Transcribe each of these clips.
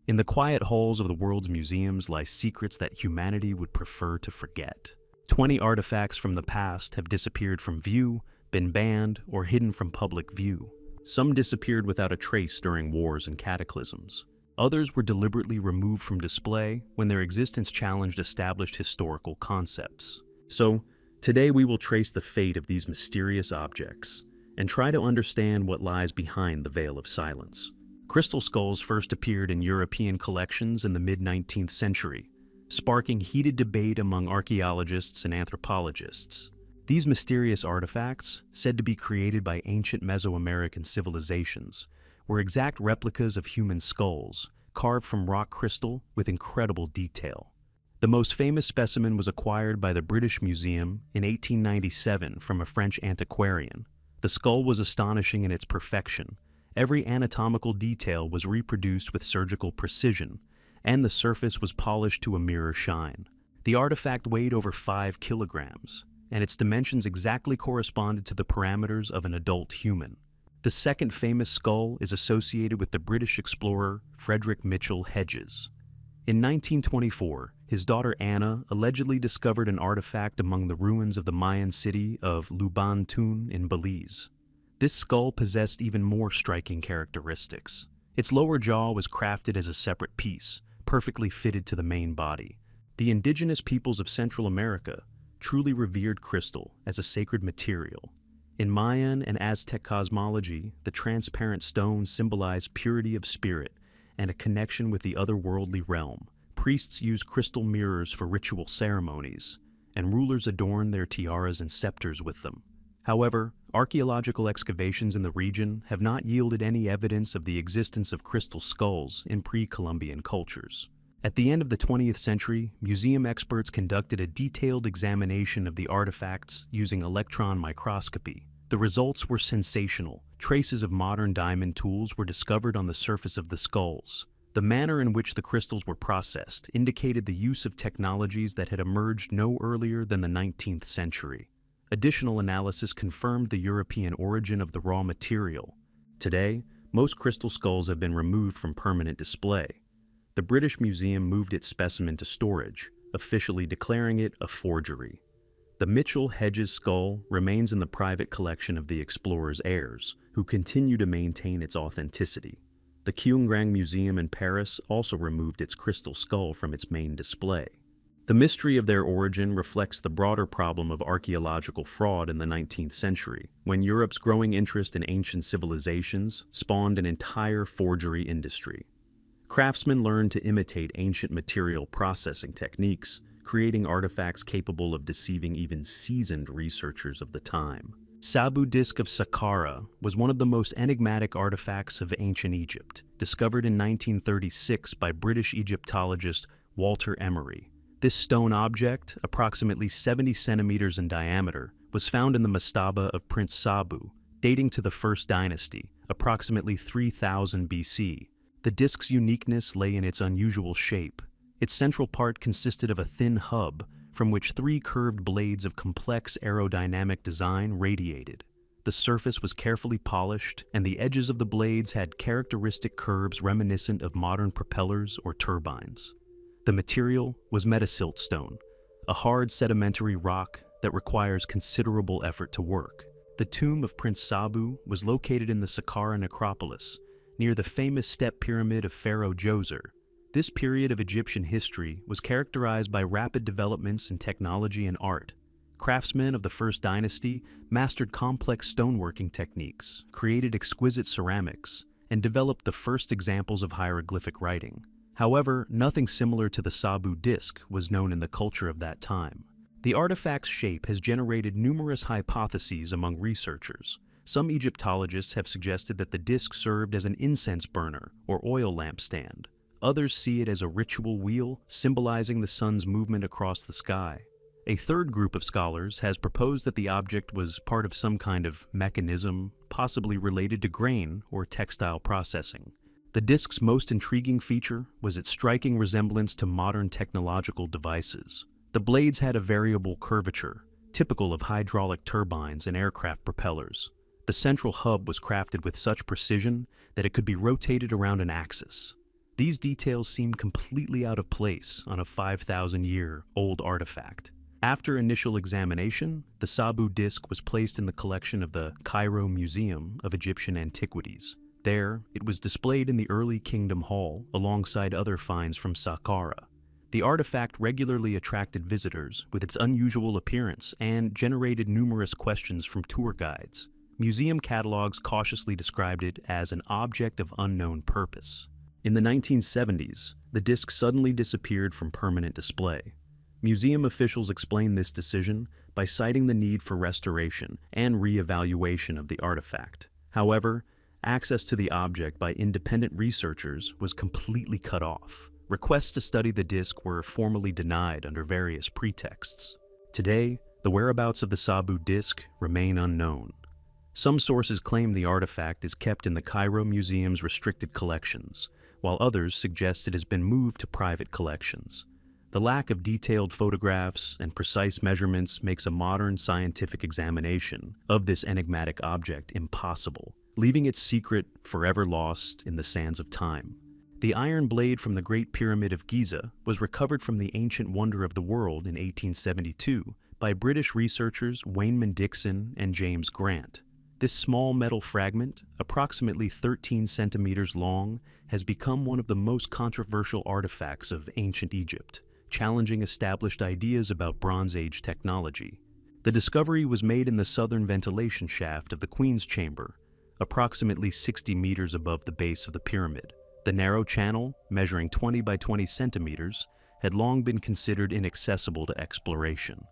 In the quiet halls of the world's museums lie secrets that humanity would prefer to forget. 20 artifacts from the past have disappeared from view, been banned, or hidden from public view. Some disappeared without a trace during wars and cataclysms. Others were deliberately removed from display when their existence challenged established historical concepts. So, today we will trace the fate of these mysterious objects and try to understand what lies behind the veil of silence. Crystal skulls first appeared in European collections in the mid-19th century, sparking heated debate among archaeologists and anthropologists. These mysterious artifacts, said to be created by ancient Mesoamerican civilizations, were exact replicas of human skulls, carved from rock crystal with incredible detail. The most famous specimen was acquired by the British Museum in 1897 from a French antiquarian. The skull was astonishing in its perfection. Every anatomical detail was reproduced with surgical precision, and the surface was polished to a mirror shine. The artifact weighed over 5 kilograms, and its dimensions exactly corresponded to the parameters of an adult human. The second famous skull is associated with the British explorer Frederick Mitchell Hedges. In 1924, his daughter Anna allegedly discovered an artifact among the ruins of the Mayan city of Luban in Belize. This skull possessed even more striking characteristics. Its lower jaw was crafted as a separate piece, perfectly fitted to the main body. The indigenous peoples of Central America truly revered crystal as a sacred material. In Mayan and Aztec cosmology, the transparent stone symbolized purity of spirit and a connection with the otherworldly realm. Priests used crystal mirrors for ritual ceremonies, and rulers adorned their tiaras and scepters with them. However, archaeological excavations in the region have not yielded any evidence of the existence of crystal skulls in pre-Columbian cultures. At the end of the 20th century, museum experts conducted a detailed examination of the artifacts using electron microscopy. The results were sensational. Traces of modern diamond tools were discovered on the surface of the skulls. The manner in which the crystals were processed indicated the use of technologies that had emerged no earlier than the 19th century. Additional analysis confirmed the European origin of the raw material. Today, most crystal skulls have been removed from permanent display. The British Museum moved its specimen to storage, officially declaring it a forgery. The Mitchell Hedges skull remains in the private collection of the explorer's heirs, who continue to maintain its authenticity. The Kyungrang Museum in Paris also removed its crystal skull from its main display. The mystery of their origin reflects the broader problem of archaeological fraud in the 19th century, when Europe's growing interest in ancient civilizations spawned an entire forgery industry. Craftsmen learned to imitate ancient material processing techniques, creating artifacts capable of deceiving even seasoned researchers of the time. Sabu disc of Saqqara was one of the most enigmatic artifacts of ancient Egypt, discovered in 1936 by British Egyptologist Walter Emery. This stone object, approximately 70 centimeters in diameter, was found in the mastaba of Prince Sabu, dating to the First Dynasty, approximately 3000 BC. The disc's uniqueness lay in its unusual shape. Its central part consisted of a thin hub from which 3 curved blades of complex aerodynamic design radiated. The surface was carefully polished, and the edges of the blades had characteristic curves reminiscent of modern propellers or turbines. The material was metasiltstone, a hard sedimentary rock that requires considerable effort to work. The tomb of Prince Sabu was located in the Saqqara necropolis, near the famous step pyramid of Pharaoh Djoser. This period of Egyptian history was characterized by rapid developments in technology and art. Craftsmen of the First Dynasty mastered complex stoneworking techniques, created exquisite ceramics, and developed the first examples of hieroglyphic writing. However, nothing similar to the Sabu disc was known in the culture of that time. The artifact's shape has generated numerous hypotheses among researchers. Some Egyptologists have suggested that the disc served as an incense burner or oil lamp stand. Others see it as a ritual wheel, symbolizing the sun's movement across the sky. A third group of scholars has proposed that the object was part of some kind of mechanism, possibly related to grain or textile processing. The disc's most intriguing feature was its striking resemblance to modern technological devices. The blades had a variable curvature, typical of hydraulic turbines and aircraft propellers. The central hub was crafted with such precision that it could be rotated around an axis. These details seem completely out of place on a 5,000-year-old artifact. After initial examination, the Sabu disc was placed in the collection of the Cairo Museum of Egyptian Antiquities. There, it was displayed in the early Kingdom Hall alongside other finds from Saqqara. The artifact regularly attracted visitors with its unusual appearance and generated numerous questions from tour guides. Museum catalogs cautiously described it as an object of unknown purpose. In the 1970s, the disc suddenly disappeared from permanent display. Museum officials explained this decision by citing the need for restoration and re-evaluation of the artifact. However, access to the object by independent researchers was completely cut off. Requests to study the disc were formally denied under various pretexts. Today, the whereabouts of the Sabu disc remain unknown. Some sources claim the artifact is kept in the Cairo Museum's restricted collections, while others suggest it has been moved to private collections. The lack of detailed photographs and precise measurements makes a modern scientific examination of this enigmatic object impossible, leaving its secret forever lost in the sands of time. The iron blade from the Great Pyramid of Giza was recovered from the ancient wonder of the world in 1872 by British researchers Wayneman Dixon and James Grant. This small metal fragment, approximately 13 centimeters long, has become one of the most controversial artifacts of ancient Egypt, challenging established ideas about Bronze Age technology. The discovery was made in the southern ventilation shaft of the Queen's Chamber, approximately 60 meters above the base of the pyramid. The narrow channel, measuring 20 by 20 centimeters, had long been considered inaccessible to exploration.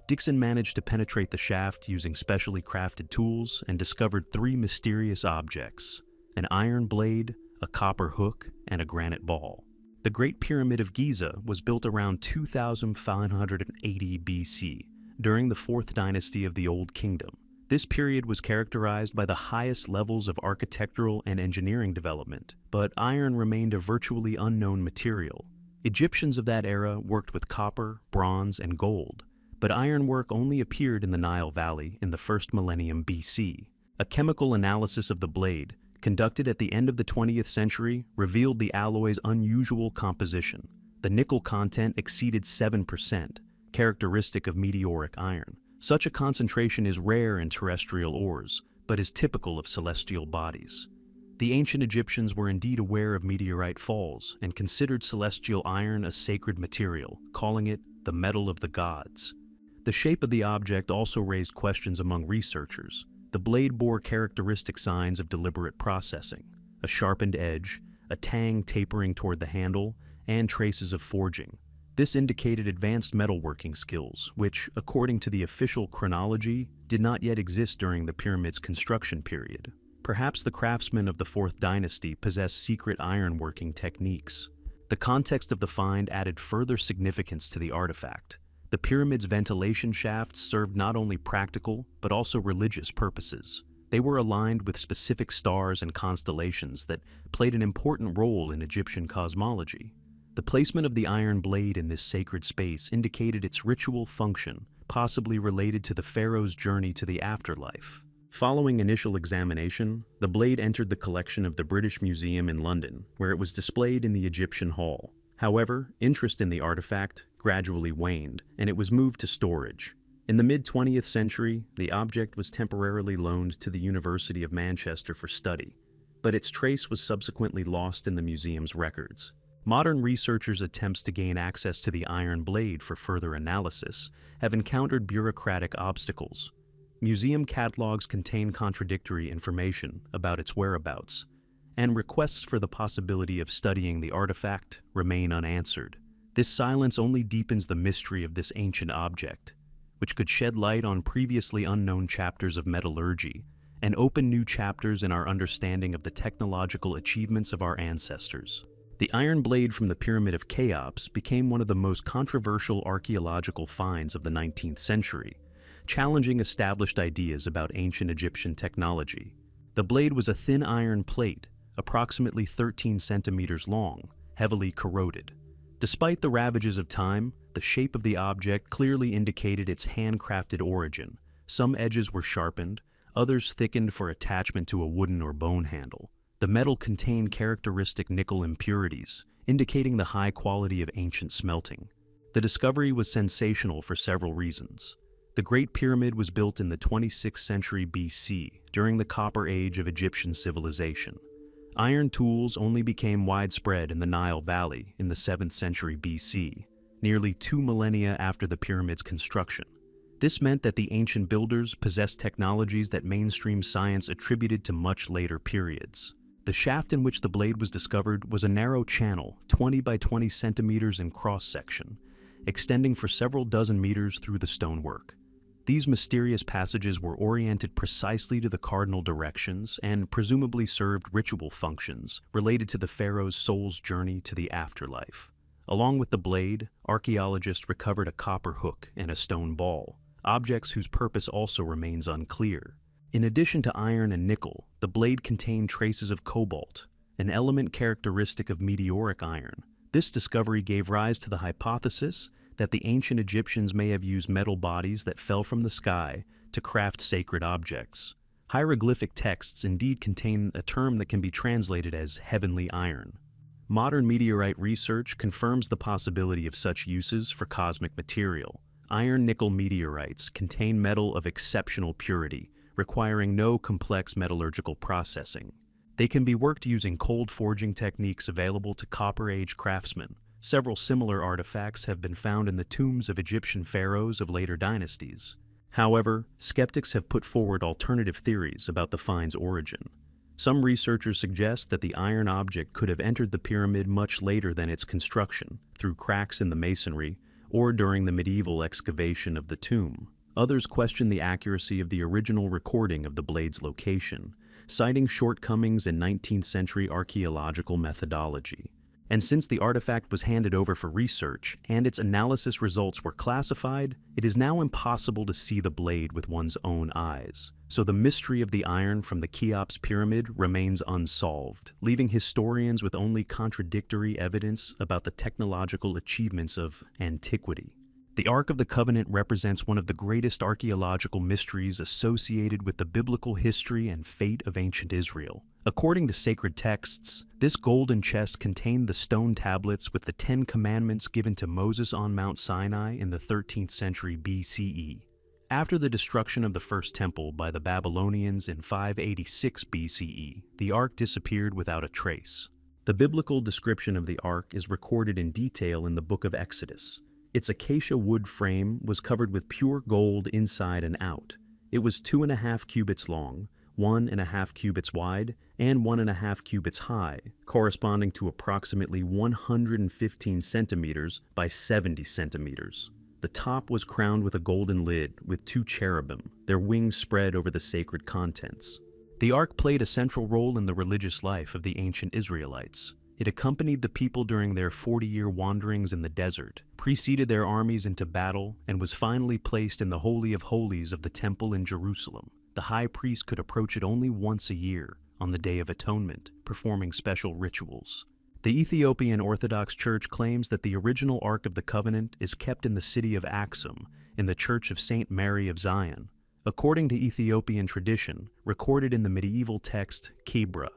Dixon managed to penetrate the shaft using specially crafted tools and discovered 3 mysterious objects: an iron blade, a copper hook, and a granite ball. The Great Pyramid of Giza was built around 2580 BC, during the 4th dynasty of the Old Kingdom. This period was characterized by the highest levels of architectural and engineering development, but iron remained a virtually unknown material. Egyptians of that era worked with copper, bronze, and gold, but ironwork only appeared in the Nile Valley in the 1st millennium BC. A chemical analysis of the blade, conducted at the end of the 20th century, revealed the alloy's unusual composition. The nickel content exceeded 7%, characteristic of meteoric iron. Such a concentration is rare in terrestrial ores, but is typical of celestial bodies. The ancient Egyptians were indeed aware of meteorite falls and considered celestial iron a sacred material, calling it the metal of the gods. The shape of the object also raised questions among researchers. The blade bore characteristic signs of deliberate processing: a sharpened edge, a tang tapering toward the handle, and traces of forging. This indicated advanced metalworking skills, which, according to the official chronology, did not yet exist during the pyramid's construction period. Perhaps the craftsmen of the 4th dynasty possessed secret ironworking techniques. The context of the find added further significance to the artifact. The pyramid's ventilation shafts served not only practical, but also religious purposes. They were aligned with specific stars and constellations that played an important role in Egyptian cosmology. The placement of the iron blade in this sacred space indicated its ritual function, possibly related to the pharaoh's journey to the afterlife. Following initial examination, the blade entered the collection of the British Museum in London, where it was displayed in the Egyptian Hall. However, interest in the artifact gradually waned, and it was moved to storage. In the mid-20th century, the object was temporarily loaned to the University of Manchester for study, but its trace was subsequently lost in the museum's records. Modern researchers' attempts to gain access to the iron blade for further analysis have encountered bureaucratic obstacles. Museum catalogs contain contradictory information about its whereabouts, and requests for the possibility of studying the artifact remain unanswered. This silence only deepens the mystery of this ancient object, which could shed light on previously unknown chapters of metallurgy and open new chapters in our understanding of the technological achievements of our ancestors. The iron blade from the Pyramid of Cheops became one of the most controversial archaeological finds of the 19th century, challenging established ideas about ancient Egyptian technology. The blade was a thin iron plate, approximately 13 centimeters long, heavily corroded. Despite the ravages of time, the shape of the object clearly indicated its handcrafted origin. Some edges were sharpened, others thickened for attachment to a wooden or bone handle. The metal contained characteristic nickel impurities, indicating the high quality of ancient smelting. The discovery was sensational for several reasons. The Great Pyramid was built in the 26th century BC, during the Copper Age of Egyptian civilization. Iron tools only became widespread in the Nile Valley in the 7th century BC, nearly 2 millennia after the pyramid's construction. This meant that the ancient builders possessed technologies that mainstream science attributed to much later periods. The shaft in which the blade was discovered was a narrow channel, 20 by 20 centimeters in cross-section, extending for several dozen meters through the stonework. These mysterious passages were oriented precisely to the cardinal directions and presumably served ritual functions related to the pharaoh's soul's journey to the afterlife. Along with the blade, archaeologists recovered a copper hook and a stone ball, objects whose purpose also remains unclear. In addition to iron and nickel, the blade contained traces of cobalt, an element characteristic of meteoric iron. This discovery gave rise to the hypothesis that the ancient Egyptians may have used metal bodies that fell from the sky to craft sacred objects. Hieroglyphic texts indeed contain a term that can be translated as heavenly iron. Modern meteorite research confirms the possibility of such uses for cosmic material. Iron-nickel meteorites contain metal of exceptional purity, requiring no complex metallurgical processing. They can be worked using cold forging techniques available to Copper Age craftsmen. Several similar artifacts have been found in the tombs of Egyptian pharaohs of later dynasties. However, skeptics have put forward alternative theories about the find's origin. Some researchers suggest that the iron object could have entered the pyramid much later than its construction, through cracks in the masonry, or during the medieval excavation of the tomb. Others question the accuracy of the original recording of the blade's location, citing shortcomings in 19th century archaeological methodology. And since the artifact was handed over for research and its analysis results were classified, it is now impossible to see the blade with one's own eyes. So the mystery of the iron from the Cheops pyramid remains unsolved, leaving historians with only contradictory evidence about the technological achievements of antiquity. The Ark of the Covenant represents one of the greatest archaeological mysteries associated with the biblical history and fate of ancient Israel. According to sacred texts, this golden chest contained the stone tablets with the 10 Commandments given to Moses on Mount Sinai in the 13th century BCE. After the destruction of the First Temple by the Babylonians in 586 BCE, the Ark disappeared without a trace. The biblical description of the Ark is recorded in detail in the book of Exodus. Its acacia wood frame was covered with pure gold inside and out. It was 2.5 cubits long, 1.5 cubits wide, and 1.5 cubits high, corresponding to approximately 115 centimeters by 70 centimeters. The top was crowned with a golden lid with 2 cherubim, their wings spread over the sacred contents. The Ark played a central role in the religious life of the ancient Israelites. It accompanied the people during their 40-year wanderings in the desert, preceded their armies into battle, and was finally placed in the Holy of Holies of the Temple in Jerusalem. The high priest could approach it only once a year, on the Day of Atonement, performing special rituals. The Ethiopian Orthodox Church claims that the original Ark of the Covenant is kept in the city of Axum, in the Church of St. Mary of Zion, according to Ethiopian tradition, recorded in the medieval text Kebra.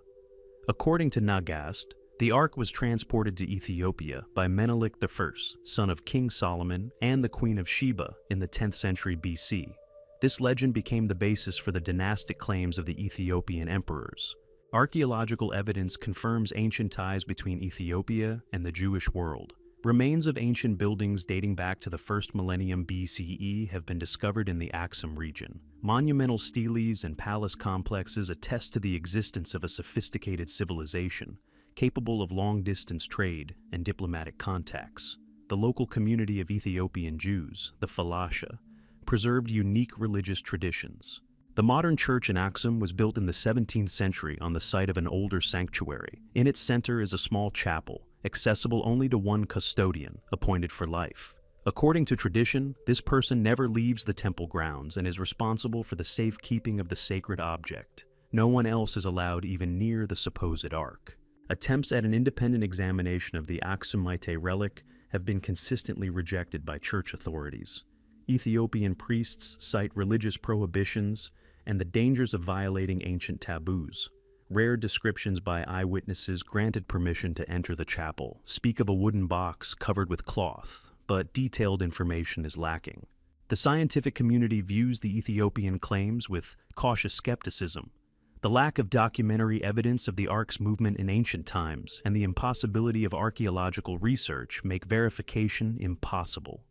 According to Nagast, the Ark was transported to Ethiopia by Menelik I, son of King Solomon and the Queen of Sheba in the 10th century BC. This legend became the basis for the dynastic claims of the Ethiopian emperors. Archaeological evidence confirms ancient ties between Ethiopia and the Jewish world. Remains of ancient buildings dating back to the 1st millennium BCE have been discovered in the Axum region. Monumental steles and palace complexes attest to the existence of a sophisticated civilization, capable of long-distance trade and diplomatic contacts. The local community of Ethiopian Jews, the Falasha, preserved unique religious traditions. The modern church in Axum was built in the 17th century on the site of an older sanctuary. In its center is a small chapel, accessible only to one custodian, appointed for life. According to tradition, this person never leaves the temple grounds and is responsible for the safekeeping of the sacred object. No one else is allowed even near the supposed Ark. Attempts at an independent examination of the Aksumite relic have been consistently rejected by church authorities. Ethiopian priests cite religious prohibitions and the dangers of violating ancient taboos. rare descriptions by eyewitnesses granted permission to enter the chapel speak of a wooden box covered with cloth, but detailed information is lacking. The scientific community views the Ethiopian claims with cautious skepticism. The lack of documentary evidence of the Ark's movement in ancient times and the impossibility of archaeological research make verification impossible.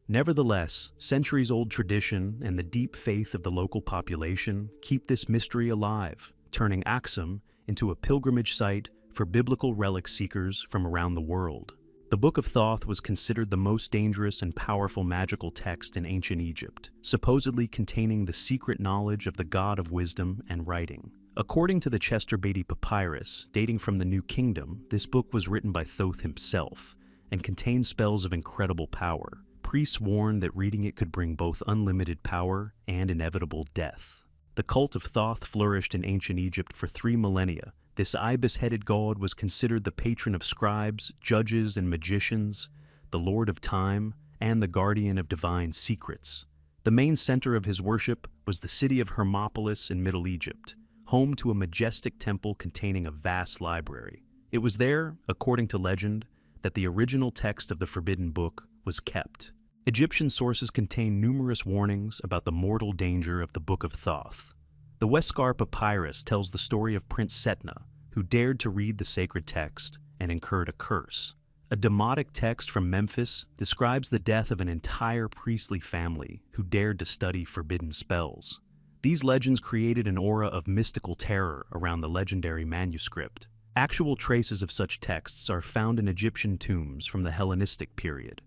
Nevertheless, centuries-old tradition and the deep faith of the local population keep this mystery alive, turning Aksum into a pilgrimage site for biblical relic seekers from around the world. The Book of Thoth was considered the most dangerous and powerful magical text in ancient Egypt, supposedly containing the secret knowledge of the god of wisdom and writing. According to the Chester Beatty Papyrus, dating from the New Kingdom, this book was written by Thoth himself and contained spells of incredible power. Priests warned that reading it could bring both unlimited power and inevitable death. The cult of Thoth flourished in ancient Egypt for 3 millennia. This ibis-headed god was considered the patron of scribes, judges, and magicians, the lord of time, and the guardian of divine secrets. The main center of his worship was the city of Hermopolis in Middle Egypt, home to a majestic temple containing a vast library. It was there, according to legend, that the original text of the Forbidden Book was kept. Egyptian sources contain numerous warnings about the mortal danger of the Book of Thoth. The Westgar Papyrus tells the story of Prince Setna, who dared to read the sacred text and incurred a curse. A demotic text from Memphis describes the death of an entire priestly family who dared to study forbidden spells. These legends created an aura of mystical terror around the legendary manuscript. Actual traces of such texts are found in Egyptian tombs from the Hellenistic period.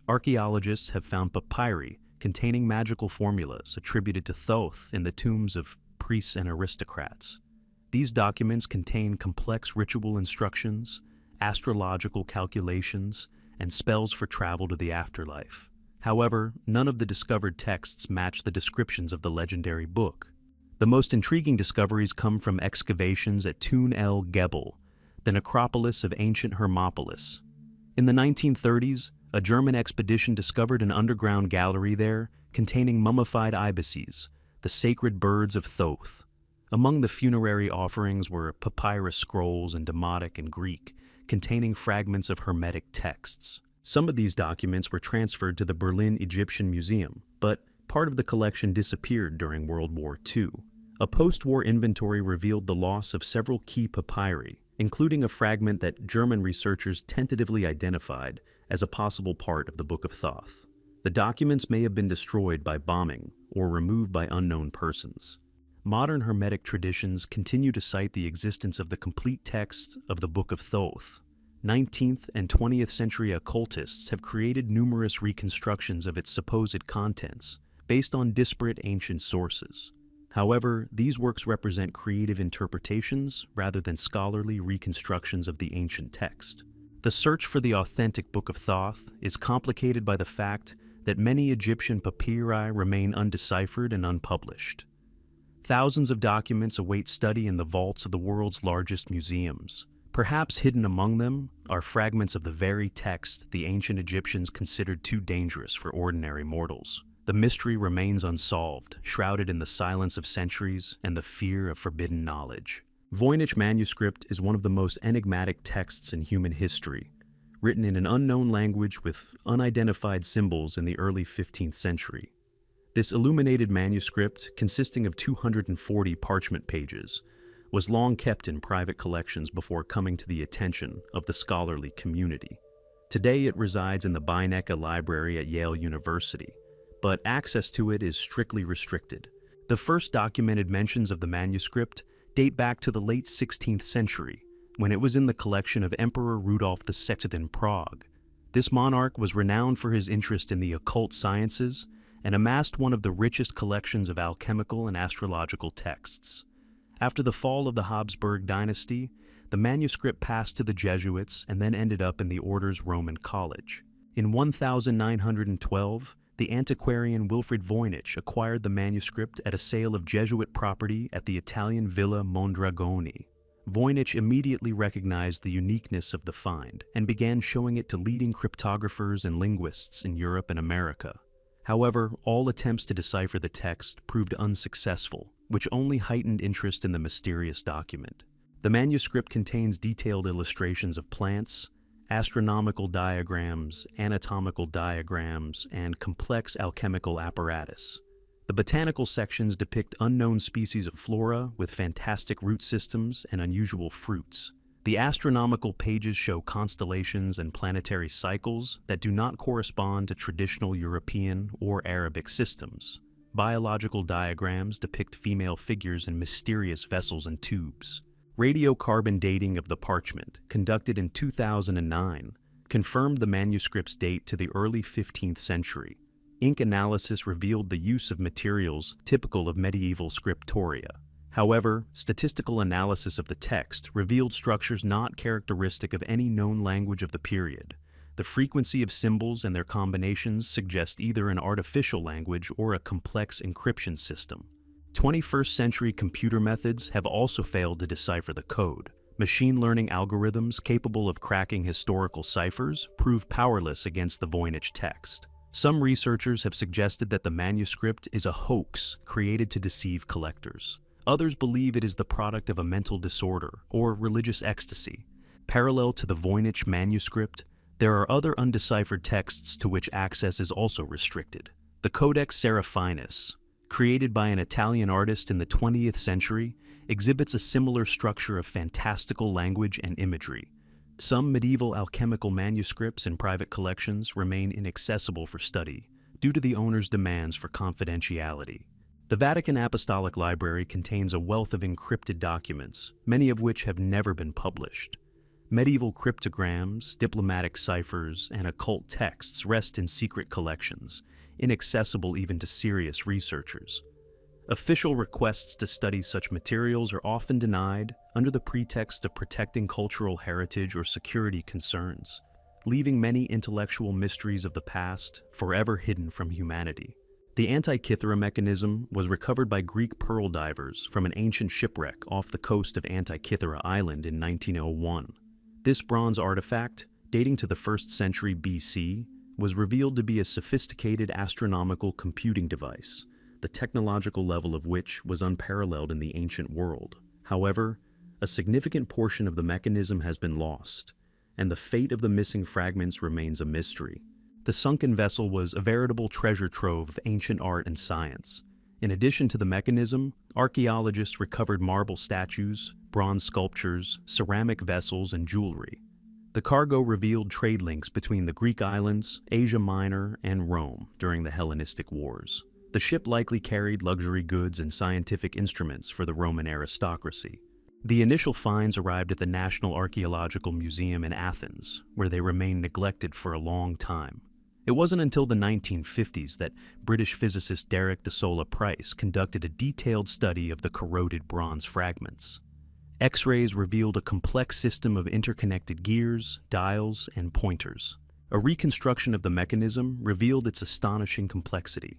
Archaeologists have found papyri containing magical formulas attributed to Thoth in the tombs of priests and aristocrats. These documents contain complex ritual instructions, astrological calculations, and spells for travel to the afterlife. However, none of the discovered texts match the descriptions of the legendary book. The most intriguing discoveries come from excavations at Tun el Gebel, the necropolis of ancient Hermopolis. In the 1930s, a German expedition discovered an underground gallery there containing mummified ibises, the sacred birds of Thoth. Among the funerary offerings were papyrus scrolls in Demotic and Greek, containing fragments of Hermetic texts. Some of these documents were transferred to the Berlin Egyptian Museum, but part of the collection disappeared during World War II. A post-war inventory revealed the loss of several key papyri, including a fragment that German researchers tentatively identified as a possible part of the Book of Thoth. The documents may have been destroyed by bombing or removed by unknown persons. Modern Hermetic traditions continue to cite the existence of the complete text of the Book of Thoth. 19th and 20th century occultists have created numerous reconstructions of its supposed contents based on disparate ancient sources. However, these works represent creative interpretations rather than scholarly reconstructions of the ancient text. The search for the authentic Book of Thoth is complicated by the fact that many Egyptian papyri remain undeciphered and unpublished. Thousands of documents await study in the vaults of the world's largest museums. Perhaps hidden among them are fragments of the very text the ancient Egyptians considered too dangerous for ordinary mortals. The mystery remains unsolved, shrouded in the silence of centuries and the fear of forbidden knowledge. Voynich manuscript is one of the most enigmatic texts in human history, written in an unknown language with unidentified symbols in the early 15th century. This illuminated manuscript, consisting of 240 parchment pages, was long kept in private collections before coming to the attention of the scholarly community. Today it resides in the Beinecke Library at Yale University, but access to it is strictly restricted. The first documented mentions of the manuscript date back to the late 16th century, when it was in the collection of Emperor Rudolf II in Prague. This monarch was renowned for his interest in the occult sciences and amassed one of the richest collections of alchemical and astrological texts. After the fall of the Habsburg dynasty, the manuscript passed to the Jesuits and then ended up in the order's Roman college. In 1912, the antiquarian Wilfrid Voynich acquired the manuscript at a sale of Jesuit property at the Italian Villa Mondragone. Voynich immediately recognized the uniqueness of the find and began showing it to leading cryptographers and linguists in Europe and America. However, all attempts to decipher the text proved unsuccessful, which only heightened interest in the mysterious document. The manuscript contains detailed illustrations of plants, astronomical diagrams, anatomical diagrams, and complex alchemical apparatus. The botanical sections depict unknown species of flora with fantastic root systems and unusual fruits. The astronomical pages show constellations and planetary cycles that do not correspond to traditional European or Arabic systems. Biological diagrams depict female figures in mysterious vessels and tubes. Radiocarbon dating of the parchment, conducted in 2009, confirmed the manuscript's date to the early 15th century. Ink analysis revealed the use of materials typical of medieval scriptoria. However, statistical analysis of the text revealed structures not characteristic of any known language of the period. The frequency of symbols and their combinations suggest either an artificial language or a complex encryption system. 21st century computer methods have also failed to decipher the code. Machine learning algorithms capable of cracking historical ciphers prove powerless against the Voynich text. Some researchers have suggested that the manuscript is a hoax created to deceive collectors. Others believe it is the product of a mental disorder or religious ecstasy. Parallel to the Voynich manuscript, there are other undeciphered texts to which access is also restricted. The Codex Seraphinus, created by an Italian artist in the 20th century, exhibits a similar structure of fantastical language and imagery. Some medieval alchemical manuscripts in private collections remain inaccessible for study due to the owner's demands for confidentiality. The Vatican Apostolic Library contains a wealth of encrypted documents, many of which have never been published. Medieval cryptograms, diplomatic ciphers, and occult texts rest in secret collections, inaccessible even to serious researchers. Official requests to study such materials are often denied under the pretext of protecting cultural heritage or security concerns, leaving many intellectual mysteries of the past forever hidden from humanity. The Antikythera mechanism was recovered by Greek pearl divers from an ancient shipwreck off the coast of Antikythera Island in 1901. This bronze artifact, dating to the 1st century BC, was revealed to be a sophisticated astronomical computing device, the technological level of which was unparalleled in the ancient world. However, a significant portion of the mechanism has been lost, and the fate of the missing fragments remains a mystery. The sunken vessel was a veritable treasure trove of ancient art and science. In addition to the mechanism, archaeologists recovered marble statues, bronze sculptures, ceramic vessels, and jewelry. The cargo revealed trade links between the Greek islands, Asia Minor, and Rome during the Hellenistic Wars. The ship likely carried luxury goods and scientific instruments for the Roman aristocracy. The initial finds arrived at the National Archaeological Museum in Athens, where they remained neglected for a long time. It wasn't until the 1950s that British physicist Derek de Solla Price conducted a detailed study of the corroded bronze fragments. X-rays revealed a complex system of interconnected gears, dials, and pointers. A reconstruction of the mechanism revealed its astonishing complexity.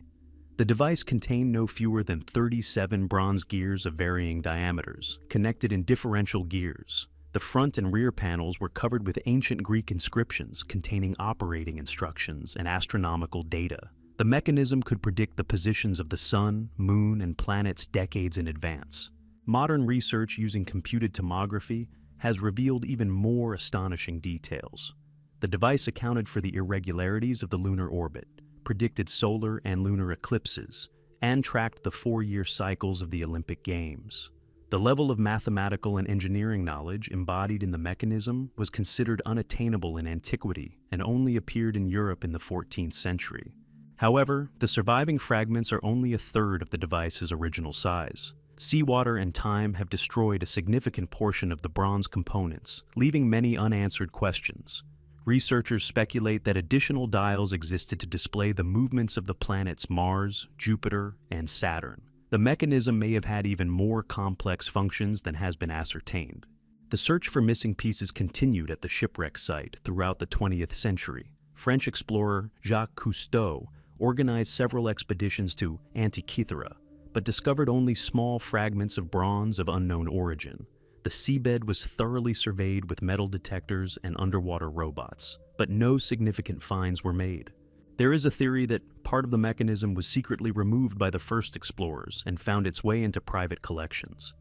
The device contained no fewer than 37 bronze gears of varying diameters, connected in differential gears. The front and rear panels were covered with ancient Greek inscriptions containing operating instructions and astronomical data. The mechanism could predict the positions of the sun, moon, and planets decades in advance. Modern research using computed tomography has revealed even more astonishing details. The device accounted for the irregularities of the lunar orbit, predicted solar and lunar eclipses, and tracked the 4-year cycles of the Olympic Games. The level of mathematical and engineering knowledge embodied in the mechanism was considered unattainable in antiquity and only appeared in Europe in the 14th century. However, the surviving fragments are only a third of the device's original size. Seawater and time have destroyed a significant portion of the bronze components, leaving many unanswered questions. Researchers speculate that additional dials existed to display the movements of the planets Mars, Jupiter, and Saturn. The mechanism may have had even more complex functions than has been ascertained. The search for missing pieces continued at the shipwreck site throughout the 20th century. French explorer Jacques Cousteau organized several expeditions to Antikythera, but discovered only small fragments of bronze of unknown origin. The seabed was thoroughly surveyed with metal detectors and underwater robots, but no significant finds were made. There is a theory that part of the mechanism was secretly removed by the first explorers and found its way into private collections.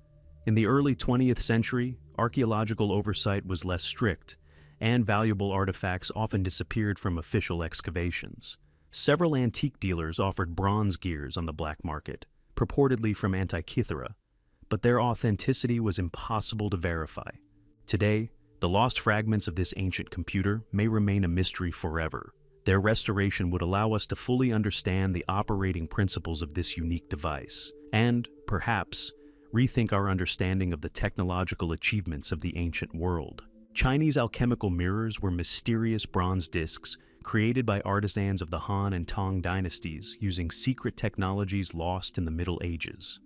In the early 20th century, archaeological oversight was less strict, and valuable artifacts often disappeared from official excavations. Several antique dealers offered bronze gears on the black market, purportedly from Antikythera, but their authenticity was impossible to verify. Today, the lost fragments of this ancient computer may remain a mystery forever. Their restoration would allow us to fully understand the operating principles of this unique device, and, perhaps, rethink our understanding of the technological achievements of the ancient world. Chinese alchemical mirrors were mysterious bronze discs created by artisans of the Han and Tang dynasties using secret technologies lost in the Middle Ages.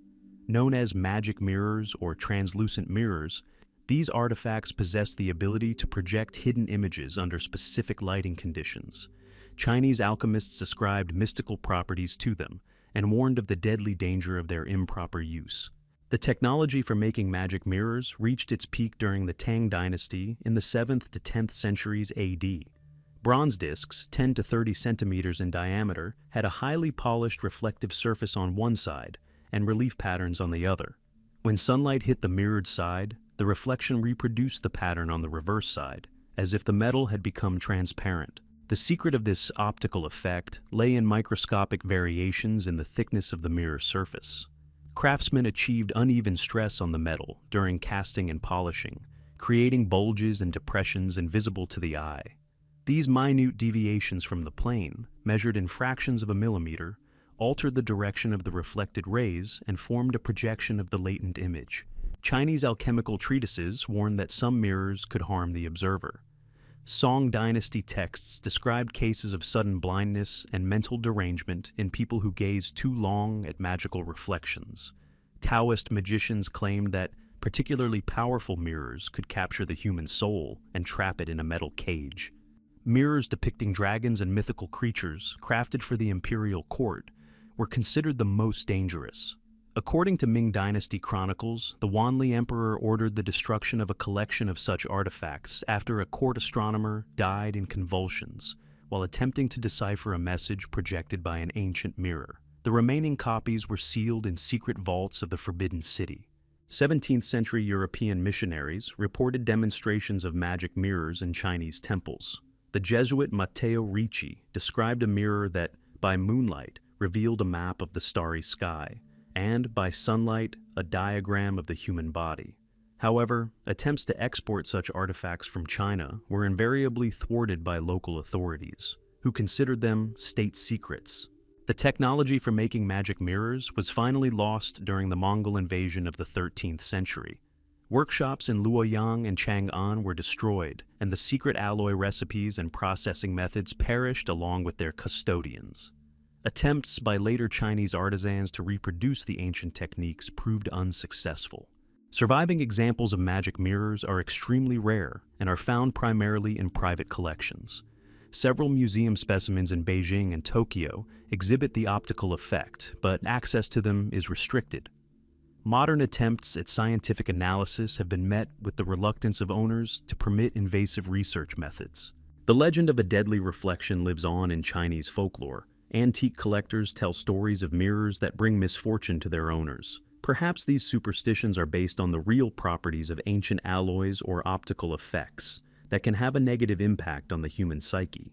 Known as magic mirrors or translucent mirrors, these artifacts possess the ability to project hidden images under specific lighting conditions. Chinese alchemists ascribed mystical properties to them and warned of the deadly danger of their improper use. The technology for making magic mirrors reached its peak during the Tang dynasty in the 7th to 10th centuries AD. Bronze discs, 10 to 30 centimeters in diameter, had a highly polished reflective surface on one side and relief patterns on the other. When sunlight hit the mirrored side, the reflection reproduced the pattern on the reverse side, as if the metal had become transparent. The secret of this optical effect lay in microscopic variations in the thickness of the mirror surface. Craftsmen achieved uneven stress on the metal during casting and polishing, creating bulges and depressions invisible to the eye. These minute deviations from the plane, measured in fractions of a millimeter, altered the direction of the reflected rays and formed a projection of the latent image. Chinese alchemical treatises warned that some mirrors could harm the observer. Song dynasty texts described cases of sudden blindness and mental derangement in people who gazed too long at magical reflections. Taoist magicians claimed that particularly powerful mirrors could capture the human soul and trap it in a metal cage. Mirrors depicting dragons and mythical creatures, crafted for the imperial court, were considered the most dangerous. According to Ming Dynasty chronicles, the Wanli Emperor ordered the destruction of a collection of such artifacts after a court astronomer died in convulsions while attempting to decipher a message projected by an ancient mirror. The remaining copies were sealed in secret vaults of the Forbidden City. 17th century European missionaries reported demonstrations of magic mirrors in Chinese temples. The Jesuit Matteo Ricci described a mirror that, by moonlight, revealed a map of the starry sky, and, by sunlight, a diagram of the human body. However, attempts to export such artifacts from China were invariably thwarted by local authorities, who considered them state secrets. The technology for making magic mirrors was finally lost during the Mongol invasion of the 13th century. Workshops in Luoyang and Chang'an were destroyed, and the secret alloy recipes and processing methods perished along with their custodians. Attempts by later Chinese artisans to reproduce the ancient techniques proved unsuccessful. Surviving examples of magic mirrors are extremely rare and are found primarily in private collections. Several museum specimens in Beijing and Tokyo exhibit the optical effect, but access to them is restricted. Modern attempts at scientific analysis have been met with the reluctance of owners to permit invasive research methods. The legend of a deadly reflection lives on in Chinese folklore. Antique collectors tell stories of mirrors that bring misfortune to their owners. Perhaps these superstitions are based on the real properties of ancient alloys or optical effects that can have a negative impact on the human psyche.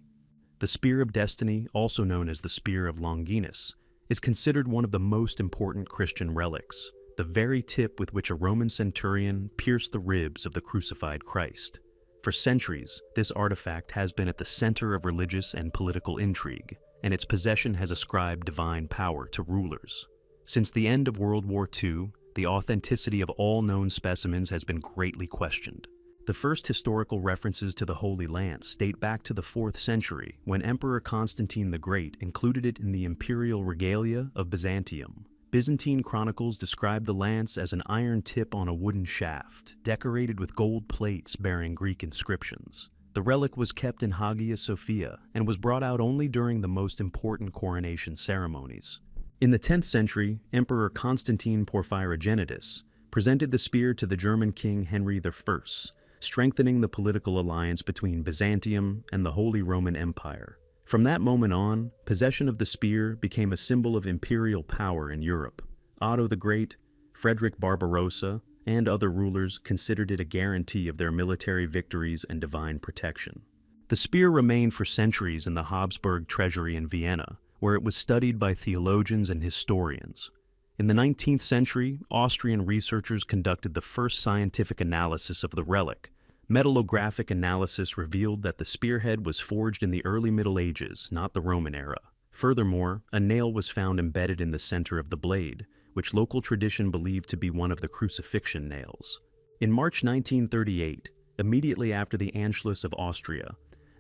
The Spear of Destiny, also known as the Spear of Longinus, is considered one of the most important Christian relics, the very tip with which a Roman centurion pierced the ribs of the crucified Christ. For centuries, this artifact has been at the center of religious and political intrigue, and its possession has ascribed divine power to rulers. Since the end of World War II, the authenticity of all known specimens has been greatly questioned. The first historical references to the Holy Lance date back to the 4th century, when Emperor Constantine the Great included it in the imperial regalia of Byzantium. Byzantine chronicles describe the lance as an iron tip on a wooden shaft, decorated with gold plates bearing Greek inscriptions. The relic was kept in Hagia Sophia and was brought out only during the most important coronation ceremonies. In the 10th century, Emperor Constantine Porphyrogenitus presented the spear to the German king Henry I, strengthening the political alliance between Byzantium and the Holy Roman Empire. From that moment on, possession of the spear became a symbol of imperial power in Europe. Otto the Great, Frederick Barbarossa, and other rulers considered it a guarantee of their military victories and divine protection. The spear remained for centuries in the Habsburg treasury in Vienna, where it was studied by theologians and historians. In the 19th century, Austrian researchers conducted the first scientific analysis of the relic. Metallographic analysis revealed that the spearhead was forged in the early Middle Ages, not the Roman era. Furthermore, a nail was found embedded in the center of the blade, which local tradition believed to be one of the crucifixion nails. In March 1938, immediately after the Anschluss of Austria,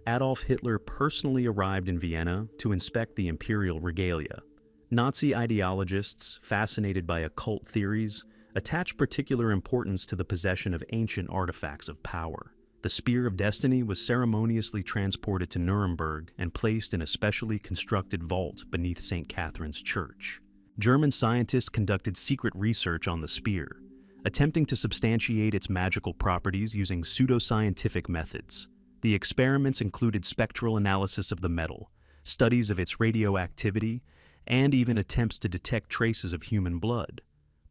Adolf Hitler personally arrived in Vienna to inspect the imperial regalia. Nazi ideologists, fascinated by occult theories, attached particular importance to the possession of ancient artifacts of power. The Spear of Destiny was ceremoniously transported to Nuremberg and placed in a specially constructed vault beneath St. Catherine's Church. German scientists conducted secret research on the spear, attempting to substantiate its magical properties using pseudoscientific methods. The experiments included spectral analysis of the metal, studies of its radioactivity, and even attempts to detect traces of human blood.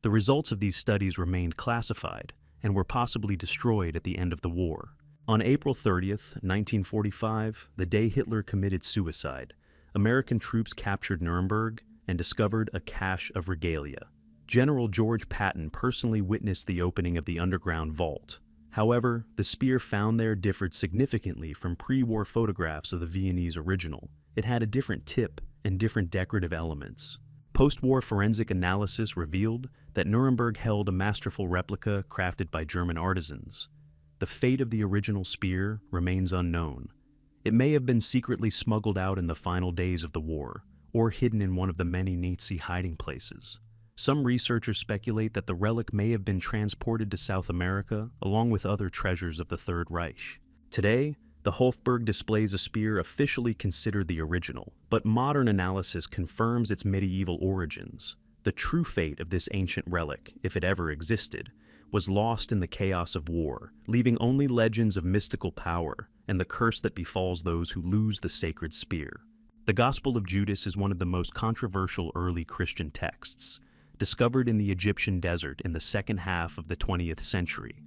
The results of these studies remained classified and were possibly destroyed at the end of the war. On April 30th, 1945, the day Hitler committed suicide, American troops captured Nuremberg and discovered a cache of regalia. General George Patton personally witnessed the opening of the underground vault. However, the spear found there differed significantly from pre-war photographs of the Viennese original. It had a different tip and different decorative elements. Post-war forensic analysis revealed that Nuremberg held a masterful replica crafted by German artisans. The fate of the original spear remains unknown. It may have been secretly smuggled out in the final days of the war, or hidden in one of the many Nazi hiding places. Some researchers speculate that the relic may have been transported to South America along with other treasures of the Third Reich. Today, the Hofburg displays a spear officially considered the original, but modern analysis confirms its medieval origins. The true fate of this ancient relic, if it ever existed, was lost in the chaos of war, leaving only legends of mystical power and the curse that befalls those who lose the sacred spear. The Gospel of Judas is one of the most controversial early Christian texts, discovered in the Egyptian desert in the second half of the 20th century.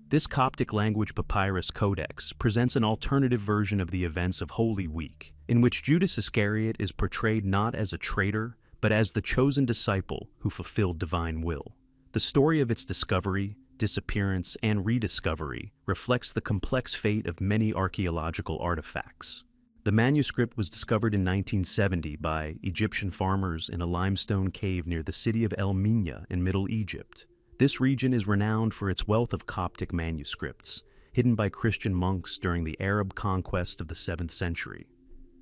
This Coptic language papyrus codex presents an alternative version of the events of Holy Week, in which Judas Iscariot is portrayed not as a traitor, but as the chosen disciple who fulfilled divine will. The story of its discovery, disappearance, and rediscovery reflects the complex fate of many archaeological artifacts. The manuscript was discovered in 1970 by Egyptian farmers in a limestone cave near the city of El Minya in Middle Egypt. This region is renowned for its wealth of Coptic manuscripts, hidden by Christian monks during the Arab conquest of the 7th century.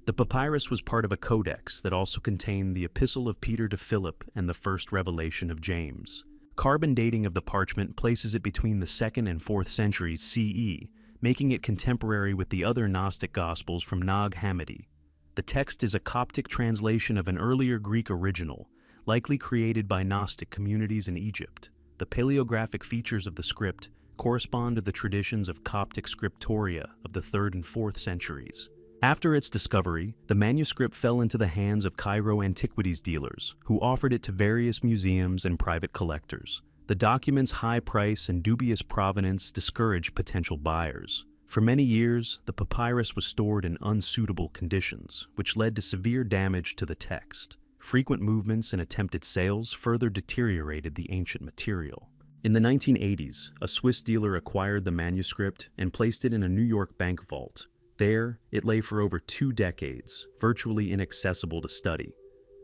The papyrus was part of a codex that also contained the Epistle of Peter to Philip and the first revelation of James. Carbon dating of the parchment places it between the 2nd and 4th centuries CE, making it contemporary with the other Gnostic Gospels from Nag Hammadi. The text is a Coptic translation of an earlier Greek original, likely created by Gnostic communities in Egypt. The paleographic features of the script correspond to the traditions of Coptic scriptoria of the 3rd and 4th centuries. After its discovery, the manuscript fell into the hands of Cairo antiquities dealers, who offered it to various museums and private collectors. The document's high price and dubious provenance discouraged potential buyers. For many years, the papyrus was stored in unsuitable conditions, which led to severe damage to the text. Frequent movements and attempted sales further deteriorated the ancient material. In the 1980s, a Swiss dealer acquired the manuscript and placed it in a New York bank vault. There, it lay for over 2 decades, virtually inaccessible to study.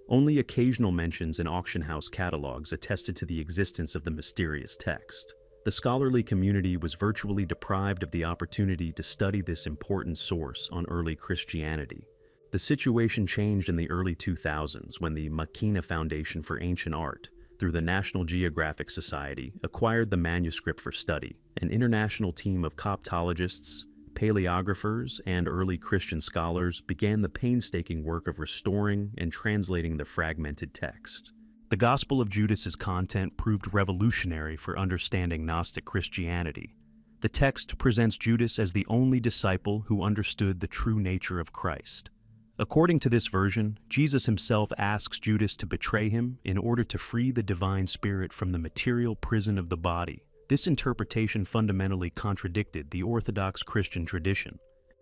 Only occasional mentions in auction house catalogs attested to the existence of the mysterious text. The scholarly community was virtually deprived of the opportunity to study this important source on early Christianity. The situation changed in the early 2000s when the Makina Foundation for Ancient Art, through the National Geographic Society, acquired the manuscript for study. An international team of Coptologists, paleographers, and early Christian scholars began the painstaking work of restoring and translating the fragmented text. The Gospel of Judas's content proved revolutionary for understanding Gnostic Christianity. The text presents Judas as the only disciple who understood the true nature of Christ. According to this version, Jesus himself asks Judas to betray him in order to free the divine spirit from the material prison of the body. This interpretation fundamentally contradicted the Orthodox Christian tradition.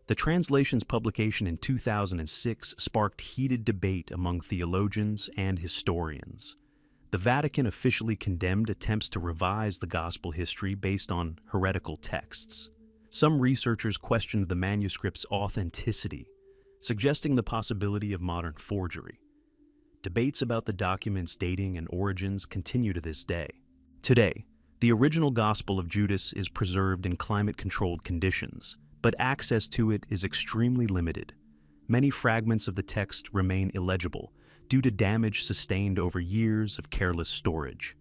The translation's publication in 2006 sparked heated debate among theologians and historians. The Vatican officially condemned attempts to revise the gospel history based on heretical texts. Some researchers questioned the manuscript's authenticity, suggesting the possibility of modern forgery. Debates about the document's dating and origins continue to this day. Today, the original Gospel of Judas is preserved in climate-controlled conditions, but access to it is extremely limited. Many fragments of the text remain illegible due to damage sustained over years of careless storage.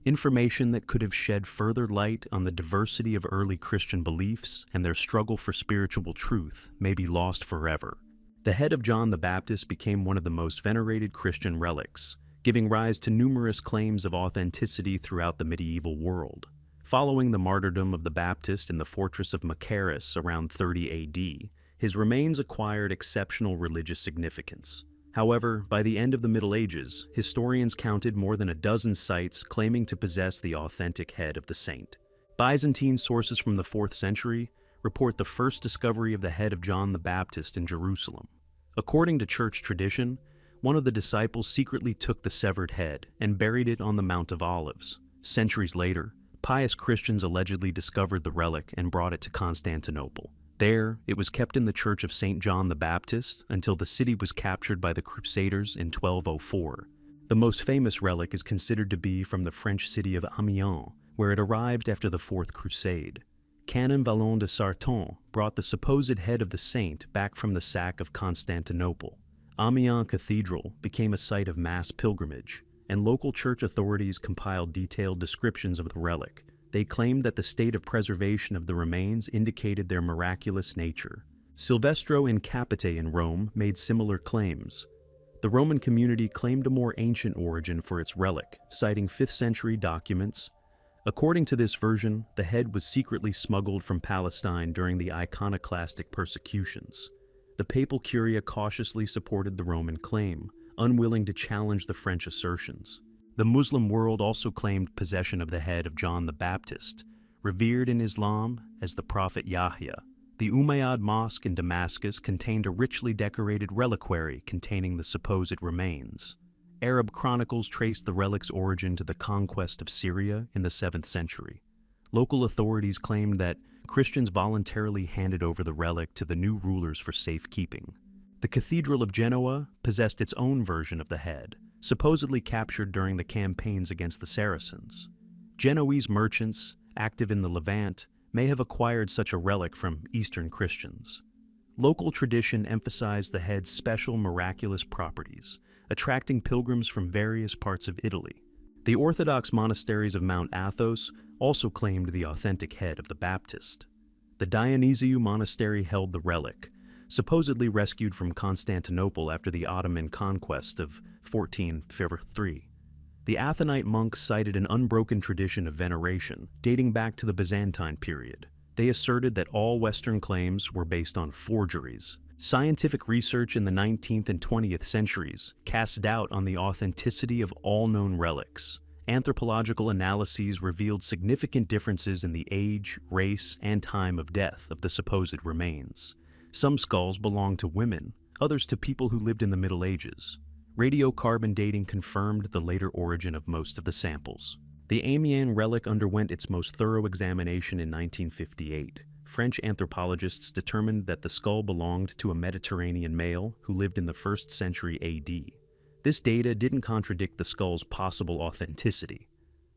Information that could have shed further light on the diversity of early Christian beliefs and their struggle for spiritual truth may be lost forever. The head of John the Baptist became one of the most venerated Christian relics, giving rise to numerous claims of authenticity throughout the medieval world. Following the martyrdom of the Baptist in the fortress of Machaerus around 30 AD, his remains acquired exceptional religious significance. However, by the end of the Middle Ages, historians counted more than a dozen sites claiming to possess the authentic head of the saint. Byzantine sources from the 4th century report the first discovery of the head of John the Baptist in Jerusalem. According to church tradition, one of the disciples secretly took the severed head and buried it on the Mount of Olives. Centuries later, pious Christians allegedly discovered the relic and brought it to Constantinople. There, it was kept in the Church of St. John the Baptist until the city was captured by the Crusaders in 1204. The most famous relic is considered to be from the French city of Amiens, where it arrived after the Fourth Crusade. Canon Vallon de Sarton brought the supposed head of the saint back from the sack of Constantinople. Amiens Cathedral became a site of mass pilgrimage, and local church authorities compiled detailed descriptions of the relic. They claimed that the state of preservation of the remains indicated their miraculous nature. Silvestro in Capite in Rome made similar claims. The Roman community claimed a more ancient origin for its relic, citing 5th century documents. According to this version, the head was secretly smuggled from Palestine during the iconoclastic persecutions. The papal curia cautiously supported the Roman claim, unwilling to challenge the French assertions. The Muslim world also claimed possession of the head of John the Baptist, revered in Islam as the prophet Yahya. The Umayyad Mosque in Damascus contained a richly decorated reliquary containing the supposed remains. Arab chronicles trace the relic's origin to the conquest of Syria in the 7th century. Local authorities claimed that Christians voluntarily handed over the relic to the new rulers for safekeeping. The Cathedral of Genoa possessed its own version of the head, supposedly captured during the campaigns against the Saracens. Genoese merchants, active in the Levant, may have acquired such a relic from Eastern Christians. Local tradition emphasized the head's special miraculous properties, attracting pilgrims from various parts of Italy. The Orthodox monasteries of Mount Athos also claimed the authentic head of the Baptist. The Dionysiou monastery held the relic, supposedly rescued from Constantinople after the Ottoman conquest of 1453. The Athonite monks cited an unbroken tradition of veneration dating back to the Byzantine period. They asserted that all Western claims were based on forgeries. Scientific research in the 19th and 20th centuries cast doubt on the authenticity of all known relics. Anthropological analyses revealed significant differences in the age, race, and time of death of the supposed remains. Some skulls belonged to women, others to people who lived in the Middle Ages. Radiocarbon dating confirmed the later origin of most of the samples. The Amiens relic underwent its most thorough examination in 1958. French anthropologists determined that the skull belonged to a Mediterranean male who lived in the 1st century AD. This data didn't contradict the skull's possible authenticity,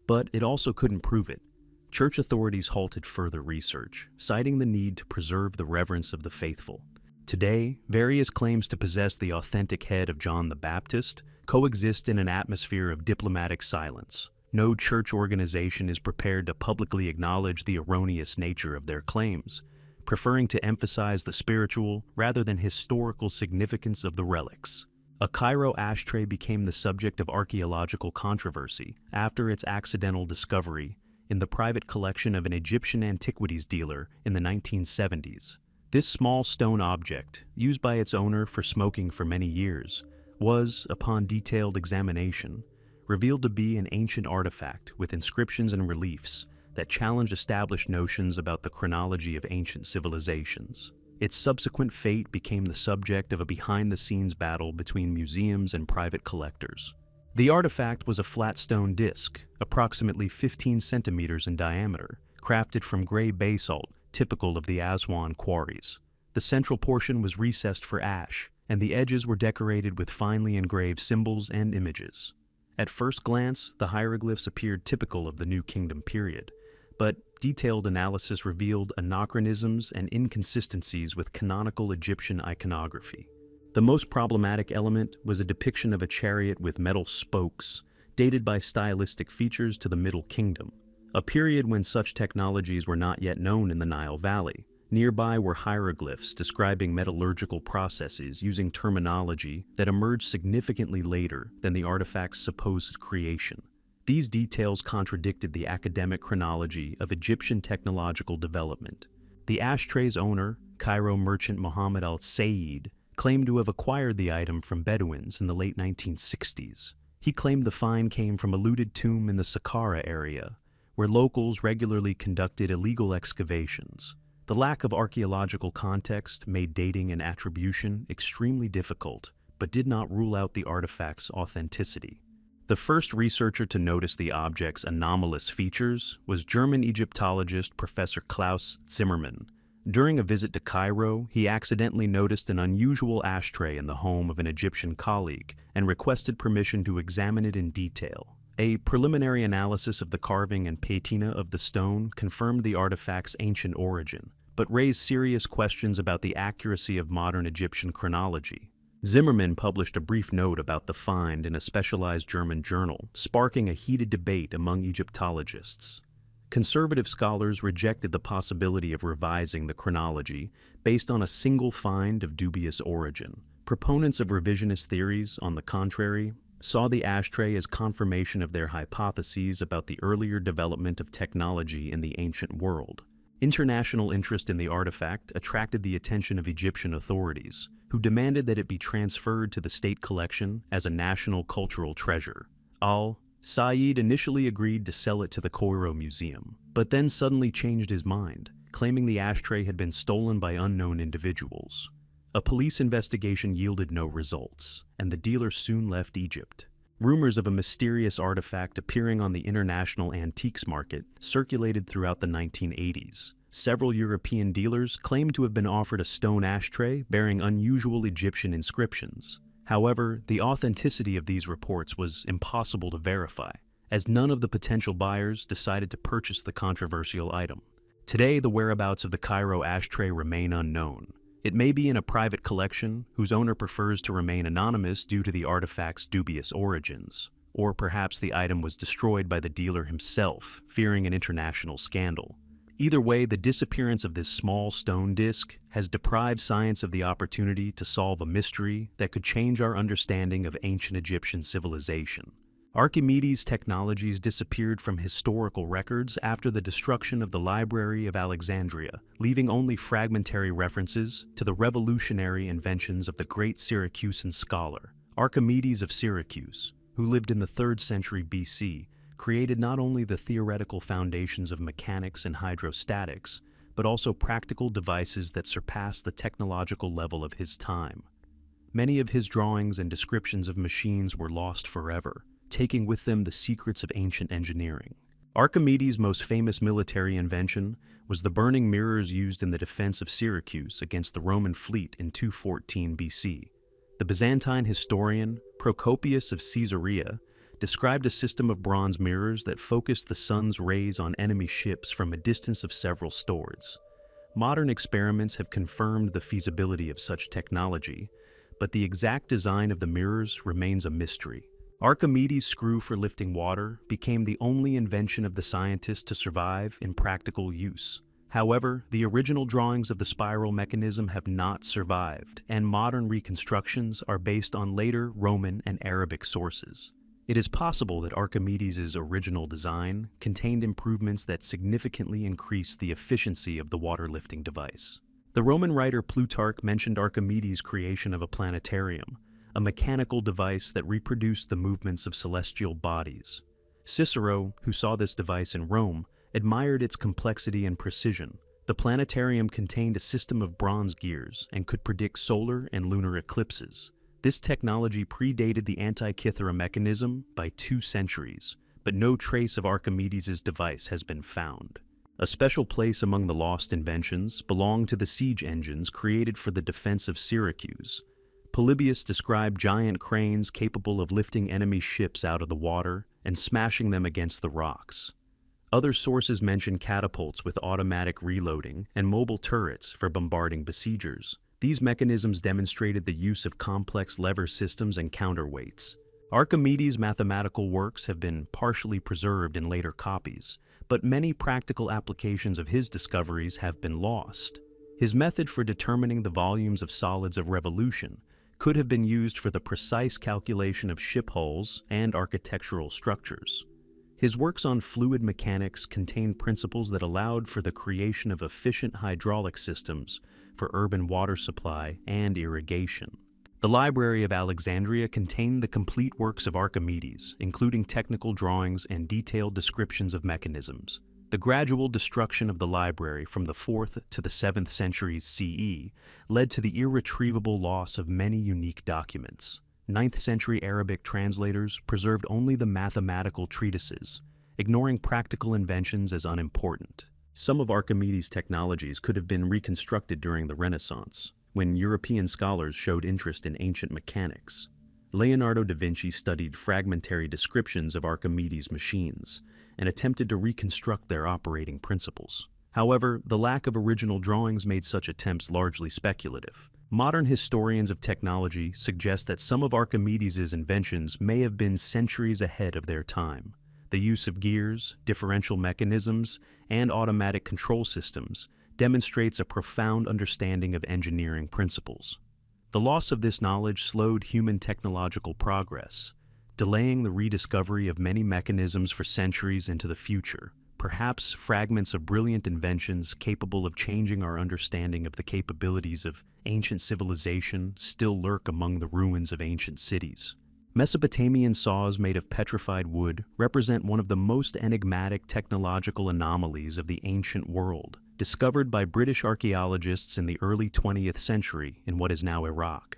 but it also couldn't prove it. Church authorities halted further research, citing the need to preserve the reverence of the faithful. Today, various claims to possess the authentic head of John the Baptist coexist in an atmosphere of diplomatic silence. No church organization is prepared to publicly acknowledge the erroneous nature of their claims, preferring to emphasize the spiritual rather than historical significance of the relics. A Cairo ashtray became the subject of archaeological controversy after its accidental discovery in the private collection of an Egyptian antiquities dealer in the 1970s. This small stone object, used by its owner for smoking for many years, was, upon detailed examination, revealed to be an ancient artifact with inscriptions and reliefs that challenged established notions about the chronology of ancient civilizations. Its subsequent fate became the subject of a behind-the-scenes battle between museums and private collectors. The artifact was a flat stone disc, approximately 15 centimeters in diameter, crafted from gray basalt typical of the Aswan quarries. The central portion was recessed for ash, and the edges were decorated with finely engraved symbols and images. At first glance, the hieroglyphs appeared typical of the New Kingdom period, but detailed analysis revealed anachronisms and inconsistencies with canonical Egyptian iconography. The most problematic element was a depiction of a chariot with metal spokes, dated by stylistic features to the Middle Kingdom, a period when such technologies were not yet known in the Nile Valley. Nearby were hieroglyphs describing metallurgical processes using terminology that emerged significantly later than the artifact's supposed creation. These details contradicted the academic chronology of Egyptian technological development. The ashtray's owner, Cairo merchant Mohammed al-Sayed, claimed to have acquired the item from Bedouins in the late 1960s. He claimed the find came from a looted tomb in the Saqqara area, where locals regularly conducted illegal excavations. The lack of archaeological context made dating and attribution extremely difficult, but did not rule out the artifact's authenticity. The first researcher to notice the object's anomalous features was German Egyptologist Professor Klaus Zimmermann. During a visit to Cairo, he accidentally noticed an unusual ashtray in the home of an Egyptian colleague and requested permission to examine it in detail. A preliminary analysis of the carving and patina of the stone confirmed the artifact's ancient origin, but raised serious questions about the accuracy of modern Egyptian chronology. Zimmermann published a brief note about the find in a specialized German journal, sparking a heated debate among Egyptologists. Conservative scholars rejected the possibility of revising the chronology based on a single find of dubious origin. Proponents of revisionist theories, on the contrary, saw the ashtray as confirmation of their hypotheses about the earlier development of technology in the ancient world. International interest in the artifact attracted the attention of Egyptian authorities, who demanded that it be transferred to the state collection as a national cultural treasure. Al-Sayed initially agreed to sell it to the Cairo Museum, but then suddenly changed his mind, claiming the ashtray had been stolen by unknown individuals. A police investigation yielded no results, and the dealer soon left Egypt. Rumors of a mysterious artifact appearing on the international antiques market circulated throughout the 1980s. Several European dealers claimed to have been offered a stone ashtray bearing unusual Egyptian inscriptions. However, the authenticity of these reports was impossible to verify, as none of the potential buyers decided to purchase the controversial item. Today, the whereabouts of the Cairo ashtray remain unknown. It may be in a private collection whose owner prefers to remain anonymous due to the artifact's dubious origins, or perhaps the item was destroyed by the dealer himself, fearing an international scandal. Either way, the disappearance of this small stone disc has deprived science of the opportunity to solve a mystery that could change our understanding of ancient Egyptian civilization. Archimedes' technologies disappeared from historical records after the destruction of the Library of Alexandria, leaving only fragmentary references to the revolutionary inventions of the great Syracusan scholar. Archimedes of Syracuse, who lived in the 3rd century BC, created not only the theoretical foundations of mechanics and hydrostatics, but also practical devices that surpassed the technological level of his time. Many of his drawings and descriptions of machines were lost forever, taking with them the secrets of ancient engineering. Archimedes' most famous military invention was the burning mirrors used in the defense of Syracuse against the Roman fleet in 214 BC. The Byzantine historian Procopius of Caesarea described a system of bronze mirrors that focused the sun's rays on enemy ships from a distance of several stords. Modern experiments have confirmed the feasibility of such technology, but the exact design of the mirrors remains a mystery. Archimedes' screw for lifting water became the only invention of the scientist to survive in practical use. However, the original drawings of the spiral mechanism have not survived, and modern reconstructions are based on later Roman and Arabic sources. It is possible that Archimedes' original design contained improvements that significantly increased the efficiency of the water-lifting device. The Roman writer Plutarch mentioned Archimedes' creation of a planetarium, a mechanical device that reproduced the movements of celestial bodies. Cicero, who saw this device in Rome, admired its complexity and precision. The planetarium contained a system of bronze gears and could predict solar and lunar eclipses. This technology predated the Antikythera mechanism by 2 centuries, but no trace of Archimedes' device has been found. A special place among the lost inventions belonged to the siege engines created for the defense of Syracuse. Polybius described giant cranes capable of lifting enemy ships out of the water and smashing them against the rocks. Other sources mention catapults with automatic reloading and mobile turrets for bombarding besiegers. These mechanisms demonstrated the use of complex lever systems and counterweights. Archimedes' mathematical works have been partially preserved in later copies, but many practical applications of his discoveries have been lost. His method for determining the volumes of solids of revolution could have been used for the precise calculation of ship hulls and architectural structures. His works on fluid mechanics contained principles that allowed for the creation of efficient hydraulic systems for urban water supply and irrigation. The Library of Alexandria contained the complete works of Archimedes, including technical drawings and detailed descriptions of mechanisms. The gradual destruction of the library from the 4th to the 7th centuries CE led to the irretrievable loss of many unique documents. 9th century Arabic translators preserved only the mathematical treatises, ignoring practical inventions as unimportant. Some of Archimedes' technologies could have been reconstructed during the Renaissance, when European scholars showed interest in ancient mechanics. Leonardo da Vinci studied fragmentary descriptions of Archimedes' machines and attempted to reconstruct their operating principles. However, the lack of original drawings made such attempts largely speculative. Modern historians of technology suggest that some of Archimedes' inventions may have been centuries ahead of their time. The use of gears, differential mechanisms, and automatic control systems demonstrates a profound understanding of engineering principles. The loss of this knowledge slowed human technological progress, delaying the rediscovery of many mechanisms for centuries into the future. Perhaps fragments of brilliant inventions capable of changing our understanding of the capabilities of ancient civilization still lurk among the ruins of ancient cities. Mesopotamian saws made of petrified wood represent one of the most enigmatic technological anomalies of the ancient world, discovered by British archaeologists in the early 20th century in what is now Iraq.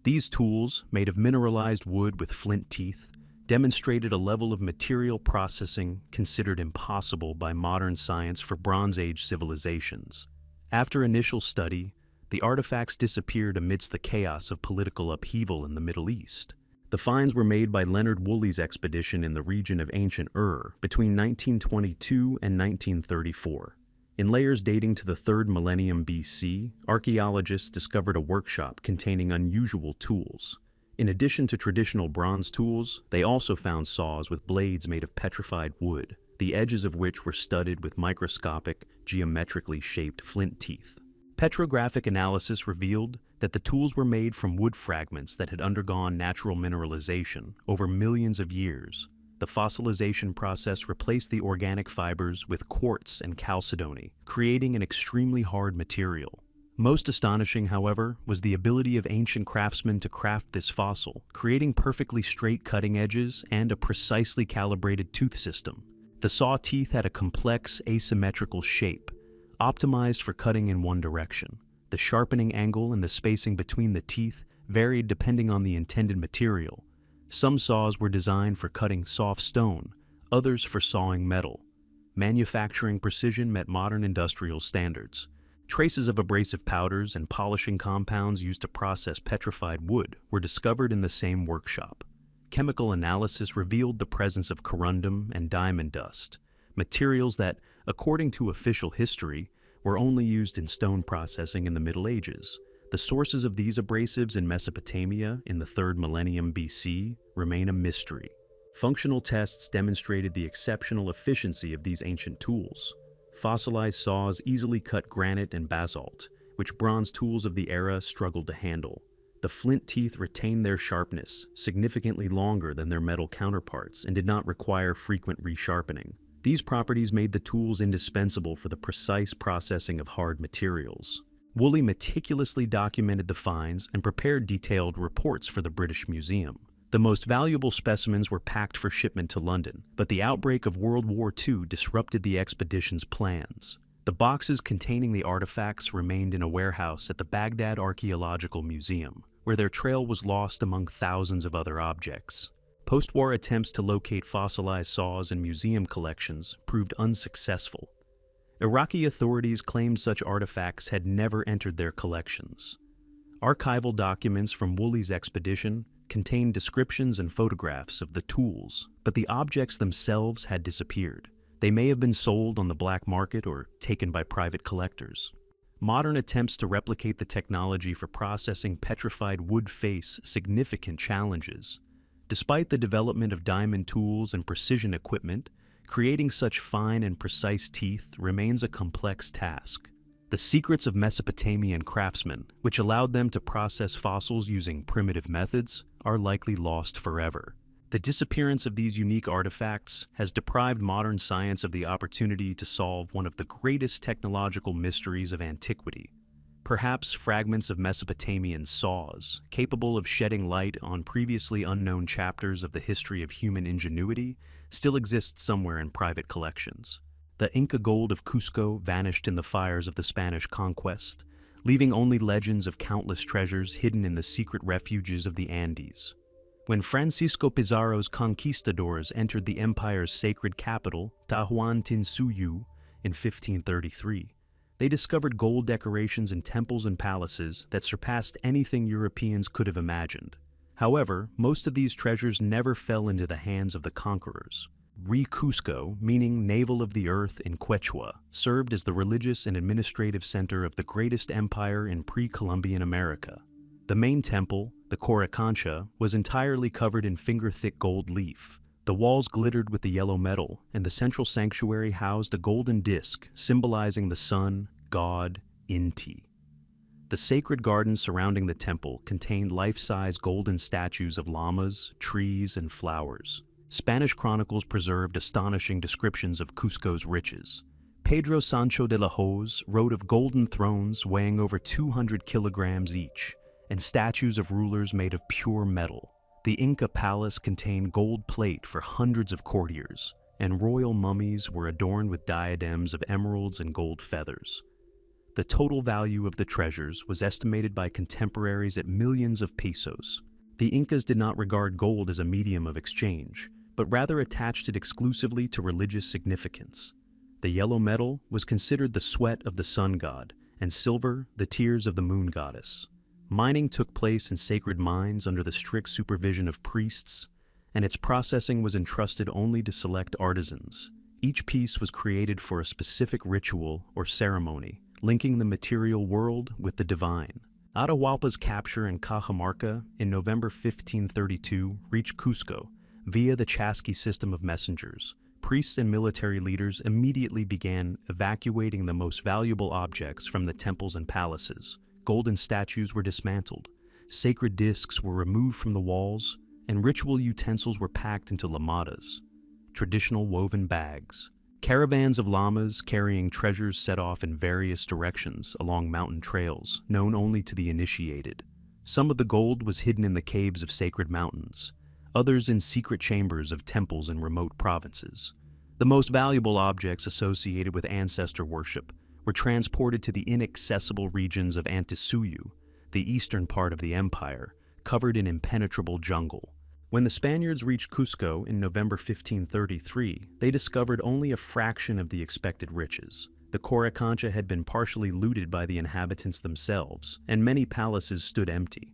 These tools, made of mineralized wood with flint teeth, demonstrated a level of material processing considered impossible by modern science for Bronze Age civilizations. After initial study, the artifacts disappeared amidst the chaos of political upheaval in the Middle East. The finds were made by Leonard Woolley's expedition in the region of ancient Ur between 1922 and 1934. In layers dating to the 3rd millennium BC, archaeologists discovered a workshop containing unusual tools. In addition to traditional bronze tools, they also found saws with blades made of petrified wood, the edges of which were studded with microscopic, geometrically shaped flint teeth. Petrographic analysis revealed that the tools were made from wood fragments that had undergone natural mineralization over millions of years. The fossilization process replaced the organic fibers with quartz and chalcedony, creating an extremely hard material. Most astonishing, however, was the ability of ancient craftsmen to craft this fossil, creating perfectly straight cutting edges and a precisely calibrated tooth system. The saw teeth had a complex, asymmetrical shape, optimized for cutting in one direction. The sharpening angle and the spacing between the teeth varied depending on the intended material. Some saws were designed for cutting soft stone, others for sawing metal. Manufacturing precision met modern industrial standards. Traces of abrasive powders and polishing compounds used to process petrified wood were discovered in the same workshop. Chemical analysis revealed the presence of corundum and diamond dust, materials that, according to official history, were only used in stone processing in the Middle Ages. The sources of these abrasives in Mesopotamia in the 3rd millennium BC remain a mystery. Functional tests demonstrated the exceptional efficiency of these ancient tools. Fossilized saws easily cut granite and basalt, which bronze tools of the era struggled to handle. The flint teeth retained their sharpness, significantly longer than their metal counterparts, and did not require frequent resharpening. These properties made the tools indispensable for the precise processing of hard materials. Woolley meticulously documented the finds and prepared detailed reports for the British Museum. The most valuable specimens were packed for shipment to London, but the outbreak of World War II disrupted the expedition's plans. The boxes containing the artifacts remained in a warehouse at the Baghdad Archaeological Museum, where their trail was lost among thousands of other objects. Post-war attempts to locate fossilized saws in museum collections proved unsuccessful. Iraqi authorities claimed such artifacts had never entered their collections. Archival documents from Woolley's expedition contained descriptions and photographs of the tools, but the objects themselves had disappeared. They may have been sold on the black market or taken by private collectors. Modern attempts to replicate the technology for processing petrified wood face significant challenges. Despite the development of diamond tools and precision equipment, creating such fine and precise teeth remains a complex task. The secrets of Mesopotamian craftsmen, which allowed them to process fossils using primitive methods, are likely lost forever. The disappearance of these unique artifacts has deprived modern science of the opportunity to solve one of the greatest technological mysteries of antiquity. Perhaps fragments of Mesopotamian saws, capable of shedding light on previously unknown chapters of the history of human ingenuity, still exist somewhere in private collections. The Inca gold of Cusco vanished in the fires of the Spanish conquest, leaving only legends of countless treasures hidden in the secret refuges of the Andes. When Francisco Pizarro's conquistadors entered the empire's sacred capital, Tahuantinsuyu, in 1533, they discovered gold decorations in temples and palaces that surpassed anything Europeans could have imagined. However, most of these treasures never fell into the hands of the conquerors. Cusco, meaning navel of the earth in Quechua, served as the religious and administrative center of the greatest empire in pre-Columbian America. The main temple, the Coricancha, was entirely covered in finger-thick gold leaf. The walls glittered with the yellow metal, and the central sanctuary housed a golden disc symbolizing the sun, god, Inti. The sacred gardens surrounding the temple contained life-size golden statues of llamas, trees, and flowers. Spanish chronicles preserved astonishing descriptions of Cusco's riches. Pedro Sancho de la Hoz wrote of golden thrones weighing over 200 kilograms each, and statues of rulers made of pure metal. The Inca palace contained gold plate for hundreds of courtiers, and royal mummies were adorned with diadems of emeralds and gold feathers. The total value of the treasures was estimated by contemporaries at millions of pesos. The Incas did not regard gold as a medium of exchange, but rather attached it exclusively to religious significance. The yellow metal was considered the sweat of the sun god, and silver the tears of the moon goddess. Mining took place in sacred mines under the strict supervision of priests, and its processing was entrusted only to select artisans. Each piece was created for a specific ritual or ceremony, linking the material world with the divine. Atahualpa's capture in Cajamarca in November 1532 reached Cusco via the Chasqui system of messengers. Priests and military leaders immediately began evacuating the most valuable objects from the temples and palaces. Golden statues were dismantled, sacred discs were removed from the walls, and ritual utensils were packed into lamadas, traditional woven bags. Caravans of llamas carrying treasures set off in various directions along mountain trails, known only to the initiated. Some of the gold was hidden in the caves of sacred mountains, others in secret chambers of temples in remote provinces. The most valuable objects associated with ancestor worship were transported to the inaccessible regions of Antisuyu, the eastern part of the empire, covered in impenetrable jungle. When the Spaniards reached Cusco in November 1533, they discovered only a fraction of the expected riches. The Coricancha had been partially looted by the inhabitants themselves, and many palaces stood empty.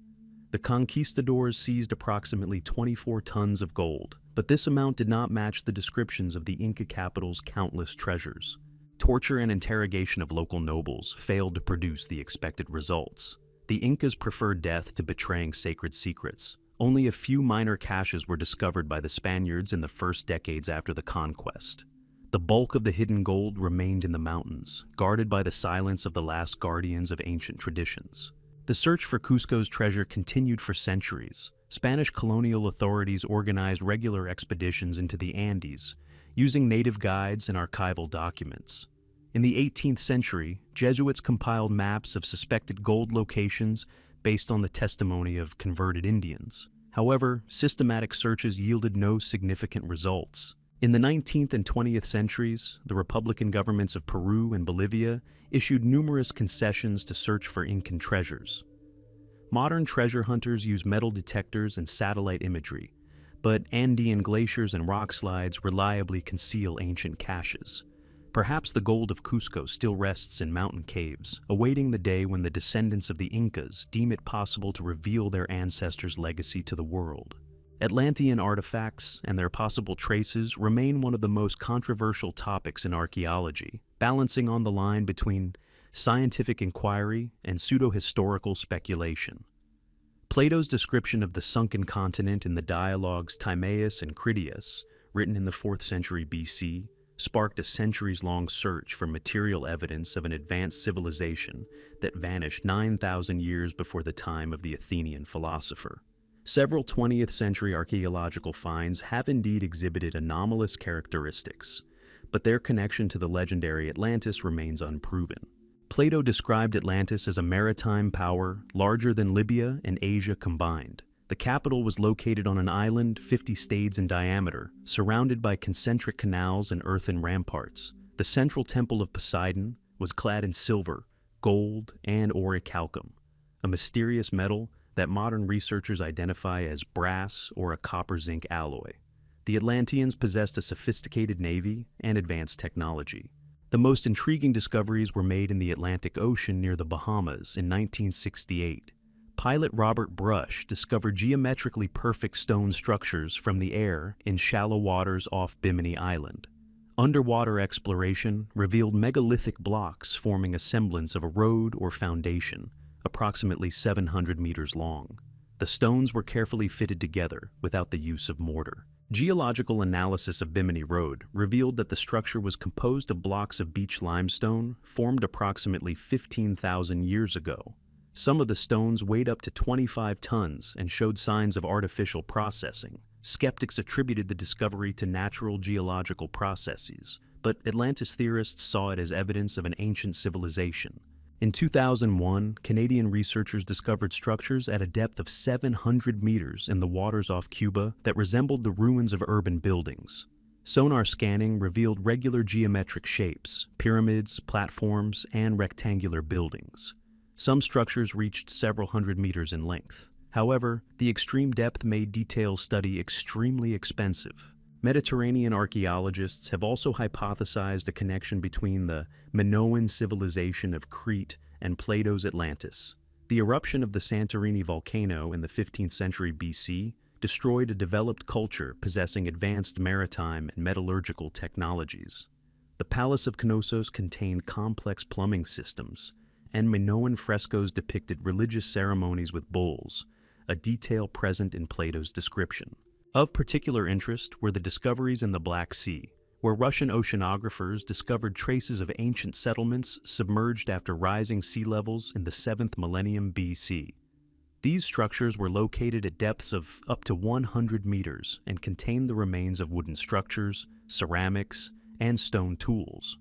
The conquistadors seized approximately 24 tons of gold, but this amount did not match the descriptions of the Inca capital's countless treasures. Torture and interrogation of local nobles failed to produce the expected results. The Incas preferred death to betraying sacred secrets. Only a few minor caches were discovered by the Spaniards in the first decades after the conquest. The bulk of the hidden gold remained in the mountains, guarded by the silence of the last guardians of ancient traditions. The search for Cusco's treasure continued for centuries. Spanish colonial authorities organized regular expeditions into the Andes, using native guides and archival documents. In the 18th century, Jesuits compiled maps of suspected gold locations based on the testimony of converted Indians. However, systematic searches yielded no significant results. In the 19th and 20th centuries, the Republican governments of Peru and Bolivia issued numerous concessions to search for Incan treasures. Modern treasure hunters use metal detectors and satellite imagery, but Andean glaciers and rock slides reliably conceal ancient caches. Perhaps the gold of Cusco still rests in mountain caves, awaiting the day when the descendants of the Incas deem it possible to reveal their ancestors' legacy to the world. Atlantean artifacts and their possible traces remain one of the most controversial topics in archaeology, balancing on the line between scientific inquiry and pseudo-historical speculation. Plato's description of the sunken continent in the dialogues Timaeus and Critias, written in the 4th century BC, sparked a centuries-long search for material evidence of an advanced civilization that vanished 9,000 years before the time of the Athenian philosopher. Several 20th century archaeological finds have indeed exhibited anomalous characteristics, but their connection to the legendary Atlantis remains unproven. Plato described Atlantis as a maritime power larger than Libya and Asia combined. The capital was located on an island 50 stades in diameter, surrounded by concentric canals and earthen ramparts. The central temple of Poseidon was clad in silver, gold, and orichalcum, a mysterious metal that modern researchers identify as brass or a copper-zinc alloy. The Atlanteans possessed a sophisticated navy and advanced technology. The most intriguing discoveries were made in the Atlantic Ocean near the Bahamas in 1968. Pilot Robert Brush discovered geometrically perfect stone structures from the air in shallow waters off Bimini Island. Underwater exploration revealed megalithic blocks forming a semblance of a road or foundation, approximately 700 meters long. The stones were carefully fitted together without the use of mortar. Geological analysis of Bimini Road revealed that the structure was composed of blocks of beach limestone formed approximately 15,000 years ago. Some of the stones weighed up to 25 tons and showed signs of artificial processing. Skeptics attributed the discovery to natural geological processes, but Atlantis theorists saw it as evidence of an ancient civilization. In 2001, Canadian researchers discovered structures at a depth of 700 meters in the waters off Cuba that resembled the ruins of urban buildings. Sonar scanning revealed regular geometric shapes, pyramids, platforms, and rectangular buildings. Some structures reached several hundred meters in length. However, the extreme depth made detailed study extremely expensive. Mediterranean archaeologists have also hypothesized a connection between the Minoan civilization of Crete and Plato's Atlantis. The eruption of the Santorini volcano in the 15th century BC destroyed a developed culture possessing advanced maritime and metallurgical technologies. The Palace of Knossos contained complex plumbing systems, and Minoan frescoes depicted religious ceremonies with bulls, a detail present in Plato's description. Of particular interest were the discoveries in the Black Sea, where Russian oceanographers discovered traces of ancient settlements submerged after rising sea levels in the 7th millennium BC. These structures were located at depths of up to 100 meters and contained the remains of wooden structures, ceramics, and stone tools.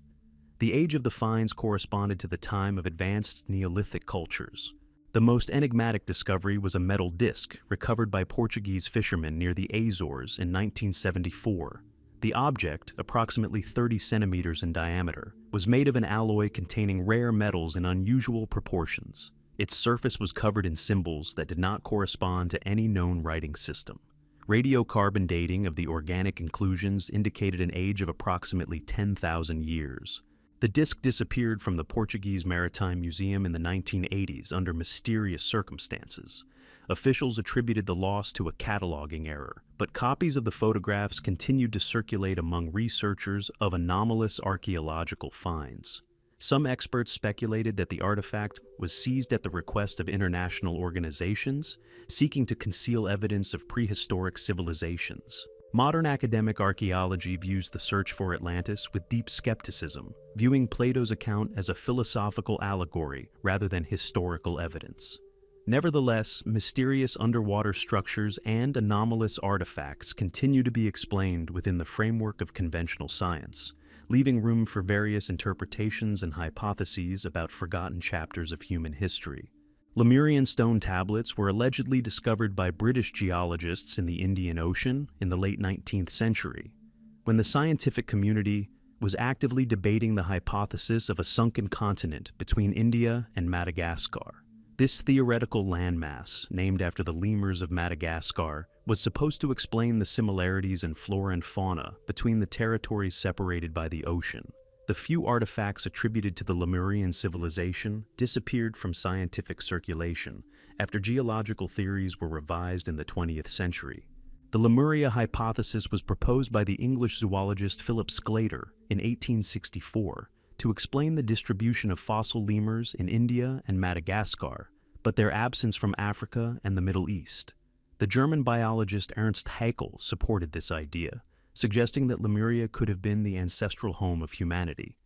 The age of the finds corresponded to the time of advanced Neolithic cultures. The most enigmatic discovery was a metal disc recovered by Portuguese fishermen near the Azores in 1974. The object, approximately 30 centimeters in diameter, was made of an alloy containing rare metals in unusual proportions. Its surface was covered in symbols that did not correspond to any known writing system. Radiocarbon dating of the organic inclusions indicated an age of approximately 10,000 years. The disc disappeared from the Portuguese Maritime Museum in the 1980s under mysterious circumstances. Officials attributed the loss to a cataloging error, but copies of the photographs continued to circulate among researchers of anomalous archaeological finds. Some experts speculated that the artifact was seized at the request of international organizations seeking to conceal evidence of prehistoric civilizations. Modern academic archaeology views the search for Atlantis with deep skepticism, viewing Plato's account as a philosophical allegory rather than historical evidence. Nevertheless, mysterious underwater structures and anomalous artifacts continue to be explained within the framework of conventional science, leaving room for various interpretations and hypotheses about forgotten chapters of human history. Lemurian stone tablets were allegedly discovered by British geologists in the Indian Ocean in the late 19th century, when the scientific community was actively debating the hypothesis of a sunken continent between India and Madagascar. This theoretical landmass, named after the lemurs of Madagascar, was supposed to explain the similarities in flora and fauna between the territories separated by the ocean. The few artifacts attributed to the Lemurian civilization disappeared from scientific circulation after geological theories were revised in the 20th century. The Lemuria hypothesis was proposed by the English zoologist Philip Sclater in 1864 to explain the distribution of fossil lemurs in India and Madagascar, but their absence from Africa and the Middle East. The German biologist Ernst Haeckel supported this idea, suggesting that Lemuria could have been the ancestral home of humanity.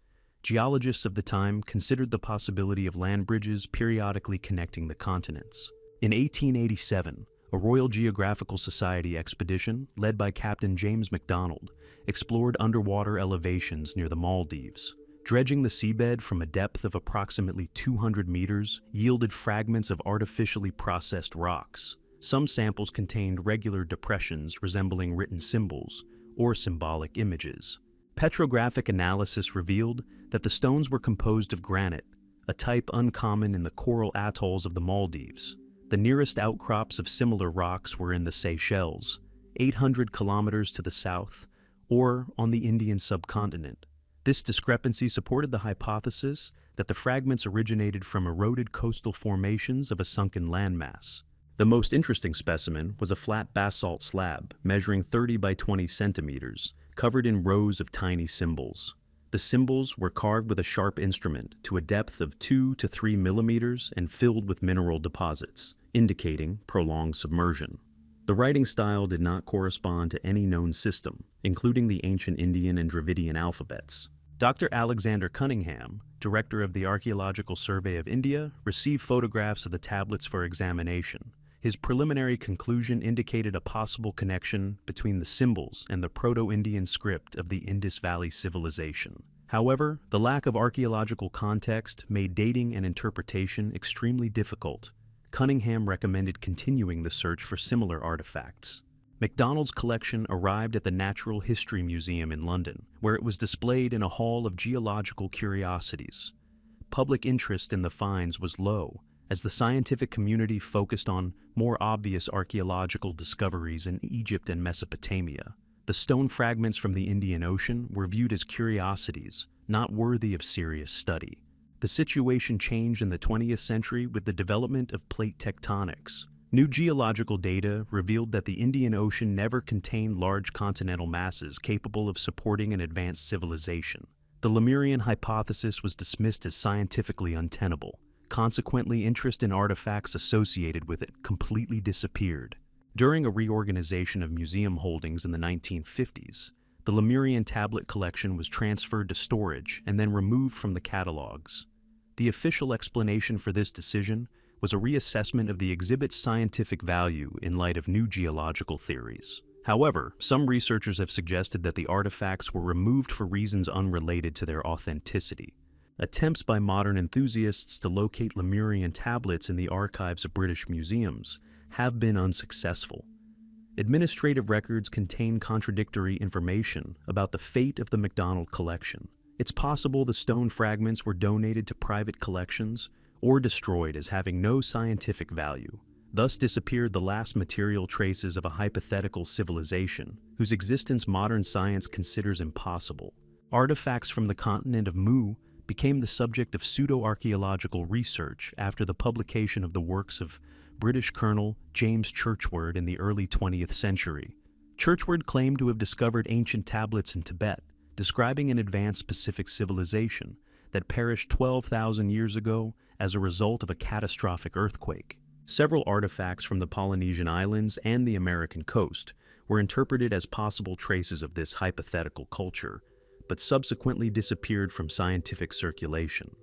Geologists of the time considered the possibility of land bridges periodically connecting the continents. In 1887, a Royal Geographical Society expedition, led by Captain James MacDonald, explored underwater elevations near the Maldives. Dredging the seabed from a depth of approximately 200 meters yielded fragments of artificially processed rocks. Some samples contained regular depressions resembling written symbols or symbolic images. Petrographic analysis revealed that the stones were composed of granite, a type uncommon in the coral atolls of the Maldives. The nearest outcrops of similar rocks were in the Seychelles, 800 kilometers to the south, or on the Indian subcontinent. This discrepancy supported the hypothesis that the fragments originated from eroded coastal formations of a sunken landmass. The most interesting specimen was a flat basalt slab measuring 30 by 20 centimeters, covered in rows of tiny symbols. The symbols were carved with a sharp instrument to a depth of 2 to 3 millimeters and filled with mineral deposits, indicating prolonged submersion. The writing style did not correspond to any known system, including the ancient Indian and Dravidian alphabets. Dr. Alexander Cunningham, director of the Archaeological Survey of India, received photographs of the tablets for examination. His preliminary conclusion indicated a possible connection between the symbols and the Proto-Indian script of the Indus Valley civilization. However, the lack of archaeological context made dating and interpretation extremely difficult. Cunningham recommended continuing the search for similar artifacts. MacDonald's collection arrived at the Natural History Museum in London, where it was displayed in a hall of geological curiosities. Public interest in the finds was low, as the scientific community focused on more obvious archaeological discoveries in Egypt and Mesopotamia. The stone fragments from the Indian Ocean were viewed as curiosities, not worthy of serious study. The situation changed in the 20th century with the development of plate tectonics. New geological data revealed that the Indian Ocean never contained large continental masses capable of supporting an advanced civilization. The Lemurian hypothesis was dismissed as scientifically untenable. Consequently, interest in artifacts associated with it completely disappeared. During a reorganization of museum holdings in the 1950s, the Lemurian tablet collection was transferred to storage and then removed from the catalogs. The official explanation for this decision was a reassessment of the exhibit's scientific value in light of new geological theories. However, some researchers have suggested that the artifacts were removed for reasons unrelated to their authenticity. Attempts by modern enthusiasts to locate Lemurian tablets in the archives of British museums have been unsuccessful. Administrative records contain contradictory information about the fate of the MacDonald collection. It's possible the stone fragments were donated to private collections or destroyed as having no scientific value. Thus disappeared the last material traces of a hypothetical civilization whose existence modern science considers impossible. Artifacts from the continent of Mu became the subject of pseudo-archaeological research after the publication of the works of British Colonel James Churchward in the early 20th century. Churchward claimed to have discovered ancient tablets in Tibet, describing an advanced Pacific civilization that perished 12,000 years ago as a result of a catastrophic earthquake. Several artifacts from the Polynesian islands and the American coast were interpreted as possible traces of this hypothetical culture, but subsequently disappeared from scientific circulation.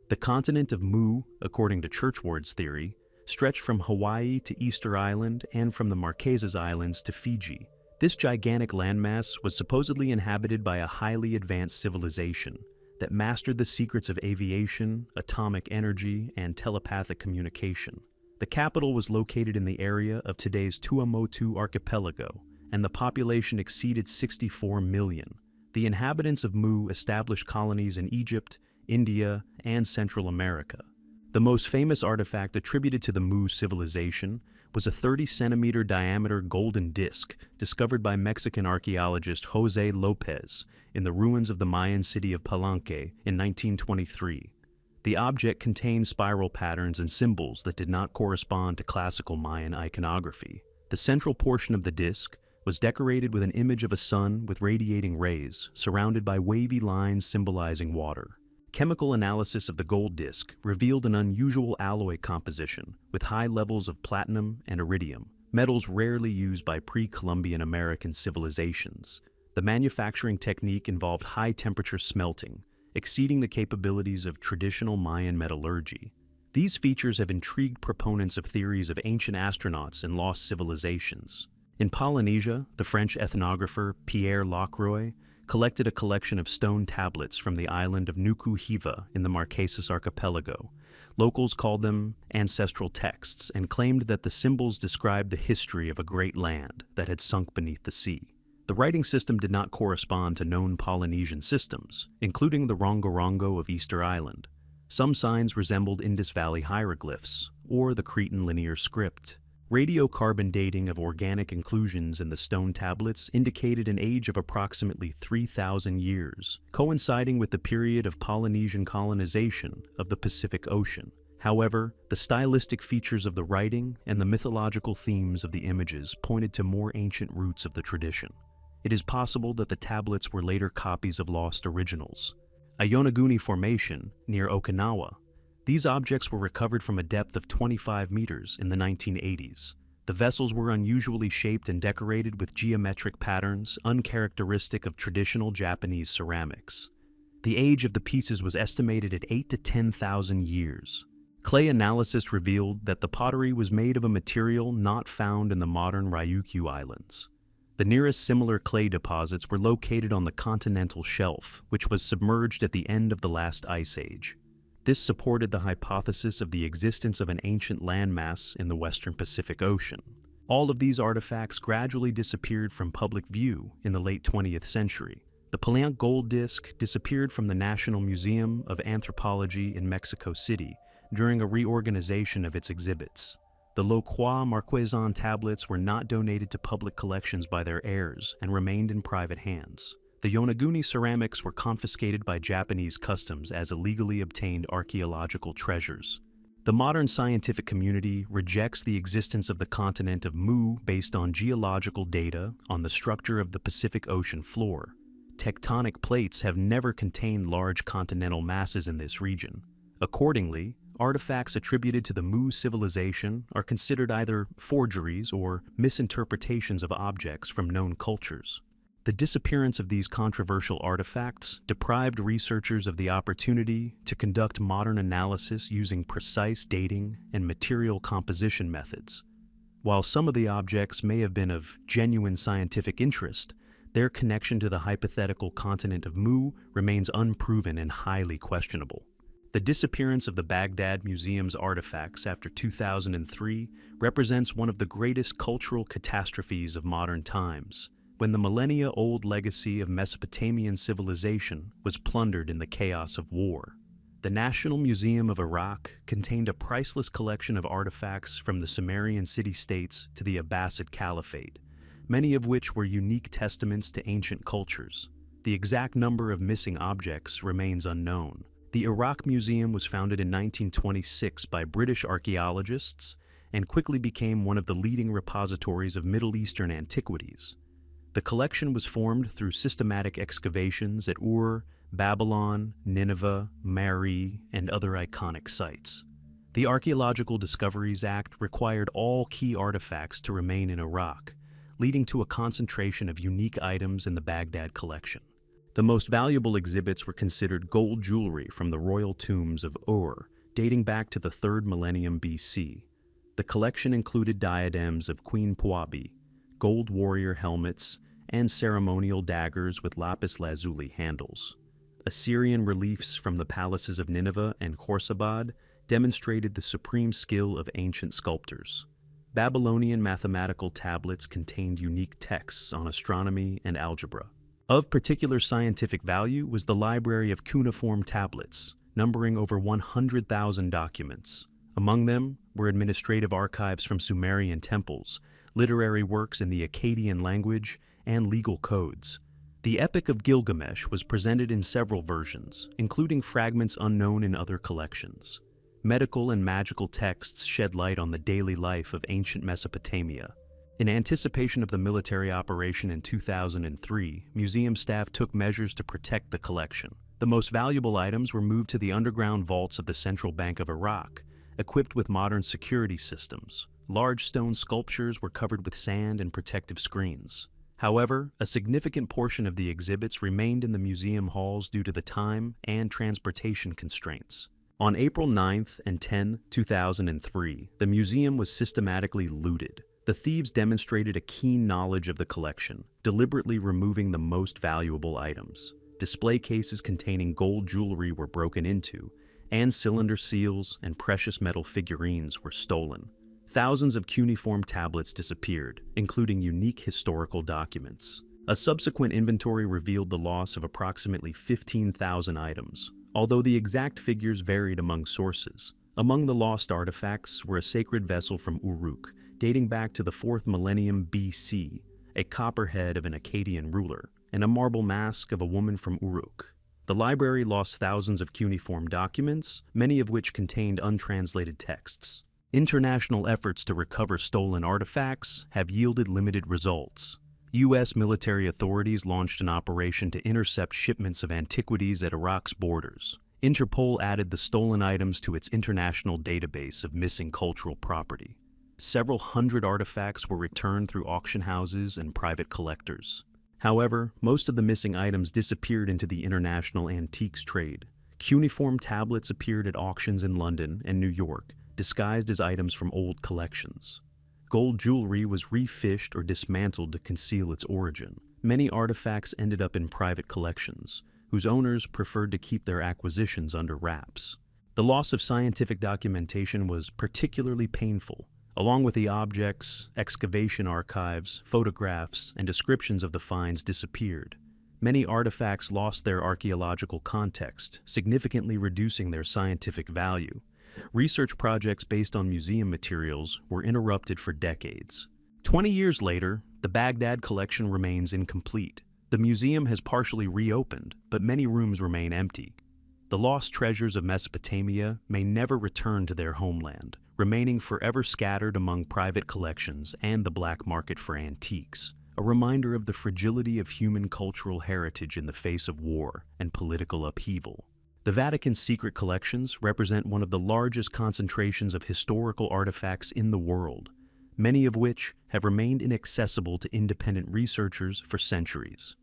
The continent of Mu, according to Churchward's theory, stretched from Hawaii to Easter Island and from the Marquesas Islands to Fiji. This gigantic landmass was supposedly inhabited by a highly advanced civilization that mastered the secrets of aviation, atomic energy, and telepathic communication. The capital was located in the area of today's Tuamotu archipelago, and the population exceeded 64 million. The inhabitants of Mu established colonies in Egypt, India, and Central America. The most famous artifact attributed to the Mu civilization was a 30-centimeter diameter golden disc discovered by Mexican archaeologist José López in the ruins of the Mayan city of Palenque in 1923. The object contained spiral patterns and symbols that did not correspond to classical Mayan iconography. The central portion of the disc was decorated with an image of a sun with radiating rays, surrounded by wavy lines symbolizing water. Chemical analysis of the gold disc revealed an unusual alloy composition with high levels of platinum and iridium, metals rarely used by pre-Columbian American civilizations. The manufacturing technique involved high-temperature smelting, exceeding the capabilities of traditional Mayan metallurgy. These features have intrigued proponents of theories of ancient astronauts and lost civilizations. In Polynesia, the French ethnographer Pierre Lacroix collected a collection of stone tablets from the island of Nuku Hiva in the Marquesas archipelago. Locals called them ancestral texts and claimed that the symbols described the history of a great land that had sunk beneath the sea. The writing system did not correspond to known Polynesian systems, including the Rongorongo of Easter Island. Some signs resembled Indus Valley hieroglyphs or the Cretan linear script. Radiocarbon dating of organic inclusions in the stone tablets indicated an age of approximately 3,000 years, coinciding with the period of Polynesian colonization of the Pacific Ocean. However, the stylistic features of the writing and the mythological themes of the images pointed to more ancient roots of the tradition. It is possible that the tablets were later copies of lost originals. A Yonaguni Formation, near Okinawa. These objects were recovered from a depth of 25 meters in the 1980s. The vessels were unusually shaped and decorated with geometric patterns uncharacteristic of traditional Japanese ceramics. The age of the pieces was estimated at 8 to 10,000 years. Clay analysis revealed that the pottery was made of a material not found in the modern Ryukyu Islands. The nearest similar clay deposits were located on the continental shelf, which was submerged at the end of the last ice age. This supported the hypothesis of the existence of an ancient landmass in the western Pacific Ocean. All of these artifacts gradually disappeared from public view in the late 20th century. The Palenque gold disc disappeared from the National Museum of Anthropology in Mexico City during a reorganization of its exhibits. The Lo Croix Marquesan tablets were not donated to public collections by their heirs and remained in private hands. The Yonaguni ceramics were confiscated by Japanese customs as illegally obtained archaeological treasures. The modern scientific community rejects the existence of the continent of Mu based on geological data on the structure of the Pacific Ocean floor. Tectonic plates have never contained large continental masses in this region. Accordingly, artifacts attributed to the Mu civilization are considered either forgeries or misinterpretations of objects from known cultures. The disappearance of these controversial artifacts deprived researchers of the opportunity to conduct modern analysis using precise dating and material composition methods. While some of the objects may have been of genuine scientific interest, their connection to the hypothetical continent of Mu remains unproven and highly questionable. The disappearance of the Baghdad Museum's artifacts after 2003 represents one of the greatest cultural catastrophes of modern times, when the millennia-old legacy of Mesopotamian civilization was plundered in the chaos of war. The National Museum of Iraq contained a priceless collection of artifacts from the Sumerian city-states to the Abbasid Caliphate, many of which were unique testaments to ancient cultures. The exact number of missing objects remains unknown. The Iraq Museum was founded in 1926 by British archaeologists and quickly became one of the leading repositories of Middle Eastern antiquities. The collection was formed through systematic excavations at Ur, Babylon, Nineveh, Mari, and other iconic sites. The Archaeological Discoveries Act required all key artifacts to remain in Iraq, leading to a concentration of unique items in the Baghdad collection. The most valuable exhibits were considered gold jewelry from the royal tombs of Ur, dating back to the 3rd millennium BC. The collection included diadems of Queen Puabi, gold warrior helmets, and ceremonial daggers with lapis lazuli handles. Assyrian reliefs from the palaces of Nineveh and Khorsabad demonstrated the supreme skill of ancient sculptors. Babylonian mathematical tablets contained unique texts on astronomy and algebra. Of particular scientific value was the library of cuneiform tablets, numbering over 100,000 documents. Among them were administrative archives from Sumerian temples, literary works in the Akkadian language, and legal codes. The Epic of Gilgamesh was presented in several versions, including fragments unknown in other collections. Medical and magical texts shed light on the daily life of ancient Mesopotamia. In anticipation of the military operation in 2003, museum staff took measures to protect the collection. The most valuable items were moved to the underground vaults of the Central Bank of Iraq, equipped with modern security systems. Large stone sculptures were covered with sand and protective screens. However, a significant portion of the exhibits remained in the museum halls due to the time and transportation constraints. On April 9 and 10, 2003, the museum was systematically looted. The thieves demonstrated a keen knowledge of the collection, deliberately removing the most valuable items. Display cases containing gold jewelry were broken into, and cylinder seals and precious metal figurines were stolen. Thousands of cuneiform tablets disappeared, including unique historical documents. A subsequent inventory revealed the loss of approximately 15,000 items, although the exact figures varied among sources. Among the lost artifacts were a sacred vessel from Uruk, dating back to the 4th millennium BC, a copperhead of an Akkadian ruler, and a marble mask of a woman from Uruk. The library lost thousands of cuneiform documents, many of which contained untranslated texts. International efforts to recover stolen artifacts have yielded limited results. U.S. military authorities launched an operation to intercept shipments of antiquities at Iraq's borders. Interpol added the stolen items to its international database of missing cultural property. Several hundred artifacts were returned through auction houses and private collectors. However, most of the missing items disappeared into the international antiques trade. Cuneiform tablets appeared at auctions in London and New York, disguised as items from old collections. Gold jewelry was refished or dismantled to conceal its origin. Many artifacts ended up in private collections, whose owners preferred to keep their acquisitions under wraps. The loss of scientific documentation was particularly painful. Along with the objects, excavation archives, photographs, and descriptions of the finds disappeared. Many artifacts lost their archaeological context, significantly reducing their scientific value. Research projects based on museum materials were interrupted for decades. 20 years later, the Baghdad collection remains incomplete. The museum has partially reopened, but many rooms remain empty. The lost treasures of Mesopotamia may never return to their homeland, remaining forever scattered among private collections and the black market for antiques, a reminder of the fragility of human cultural heritage in the face of war and political upheaval. The Vatican's secret collections represent one of the largest concentrations of historical artifacts in the world, many of which have remained inaccessible to independent researchers for centuries.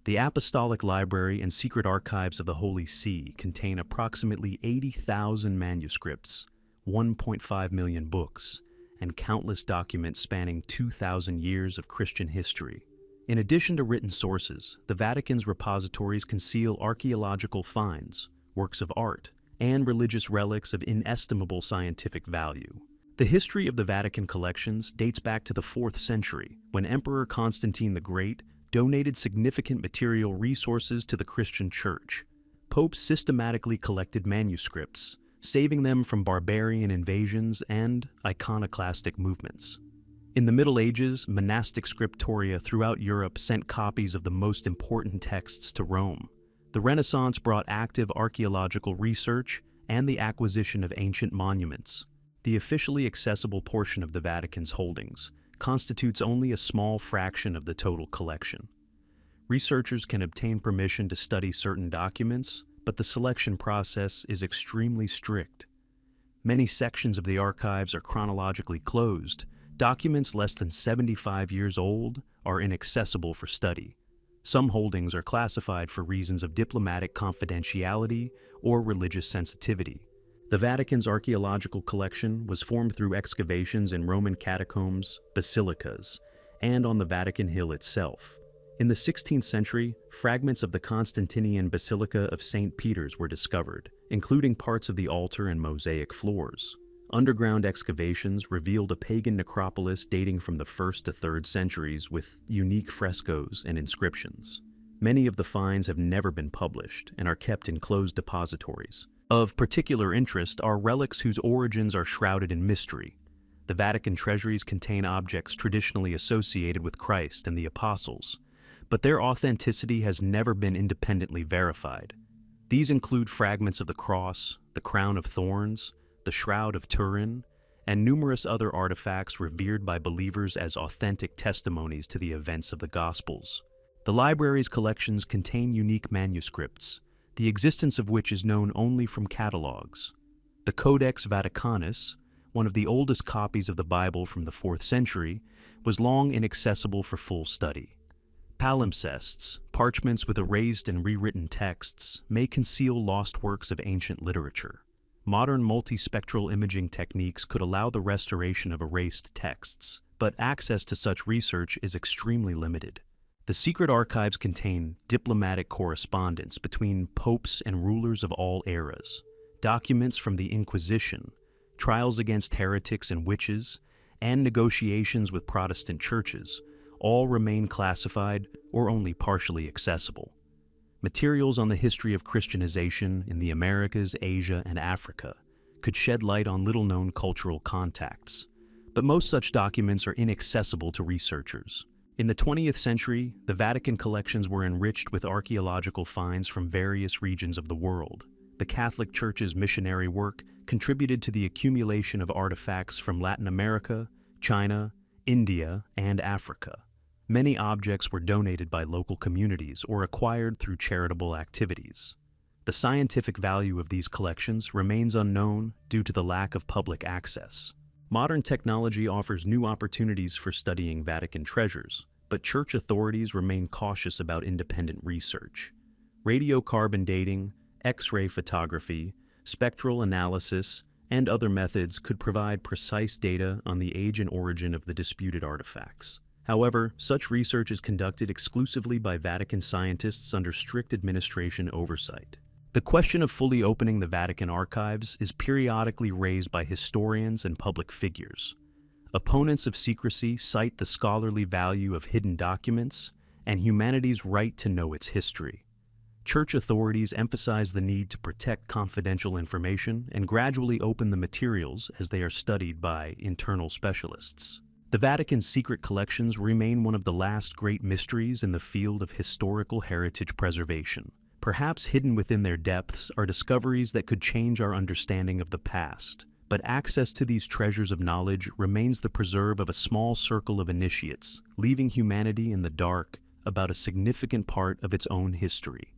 The Apostolic Library and Secret Archives of the Holy See contain approximately 80,000 manuscripts, 1.5 million books, and countless documents spanning 2,000 years of Christian history. In addition to written sources, the Vatican's repositories conceal archaeological finds, works of art, and religious relics of inestimable scientific value. The history of the Vatican collections dates back to the 4th century, when Emperor Constantine the Great donated significant material resources to the Christian Church. Popes systematically collected manuscripts, saving them from barbarian invasions and iconoclastic movements. In the Middle Ages, monastic scriptoria throughout Europe sent copies of the most important texts to Rome. The Renaissance brought active archaeological research and the acquisition of ancient monuments. The officially accessible portion of the Vatican's holdings constitutes only a small fraction of the total collection. Researchers can obtain permission to study certain documents, but the selection process is extremely strict. Many sections of the archives are chronologically closed. Documents less than 75 years old are inaccessible for study. Some holdings are classified for reasons of diplomatic confidentiality or religious sensitivity. The Vatican's archaeological collection was formed through excavations in Roman catacombs, basilicas, and on the Vatican Hill itself. In the 16th century, fragments of the Constantinian Basilica of St. Peter's were discovered, including parts of the altar and mosaic floors. Underground excavations revealed a pagan necropolis dating from the 1st to 3rd centuries with unique frescoes and inscriptions. Many of the finds have never been published and are kept in closed depositories. Of particular interest are relics whose origins are shrouded in mystery. The Vatican treasuries contain objects traditionally associated with Christ and the Apostles, but their authenticity has never been independently verified. These include fragments of the cross, the crown of thorns, the Shroud of Turin, and numerous other artifacts revered by believers as authentic testimonies to the events of the Gospels. The library's collections contain unique manuscripts, the existence of which is known only from catalogs. The Codex Vaticanus, one of the oldest copies of the Bible from the 4th century, was long inaccessible for full study. Palimpsests, parchments with erased and rewritten texts, may conceal lost works of ancient literature. Modern multispectral imaging techniques could allow the restoration of erased texts, but access to such research is extremely limited. The secret archives contain diplomatic correspondence between popes and rulers of all eras, documents from the Inquisition, trials against heretics and witches, and negotiations with Protestant churches, all remain classified or only partially accessible. Materials on the history of Christianization in the Americas, Asia, and Africa could shed light on little-known cultural contacts, but most such documents are inaccessible to researchers. In the 20th century, the Vatican collections were enriched with archaeological finds from various regions of the world. The Catholic Church's missionary work contributed to the accumulation of artifacts from Latin America, China, India, and Africa. Many objects were donated by local communities or acquired through charitable activities. The scientific value of these collections remains unknown due to the lack of public access. Modern technology offers new opportunities for studying Vatican treasures, but church authorities remain cautious about independent research. Radiocarbon dating, X-ray photography, spectral analysis, and other methods could provide precise data on the age and origin of the disputed artifacts. However, such research is conducted exclusively by Vatican scientists under strict administration oversight. The question of fully opening the Vatican archives is periodically raised by historians and public figures. Opponents of secrecy cite the scholarly value of hidden documents and humanity's right to know its history. Church authorities emphasize the need to protect confidential information and gradually open the materials as they are studied by internal specialists. The Vatican's secret collections remain one of the last great mysteries in the field of historical heritage preservation. Perhaps hidden within their depths are discoveries that could change our understanding of the past, but access to these treasures of knowledge remains the preserve of a small circle of initiates, leaving humanity in the dark about a significant part of its own history.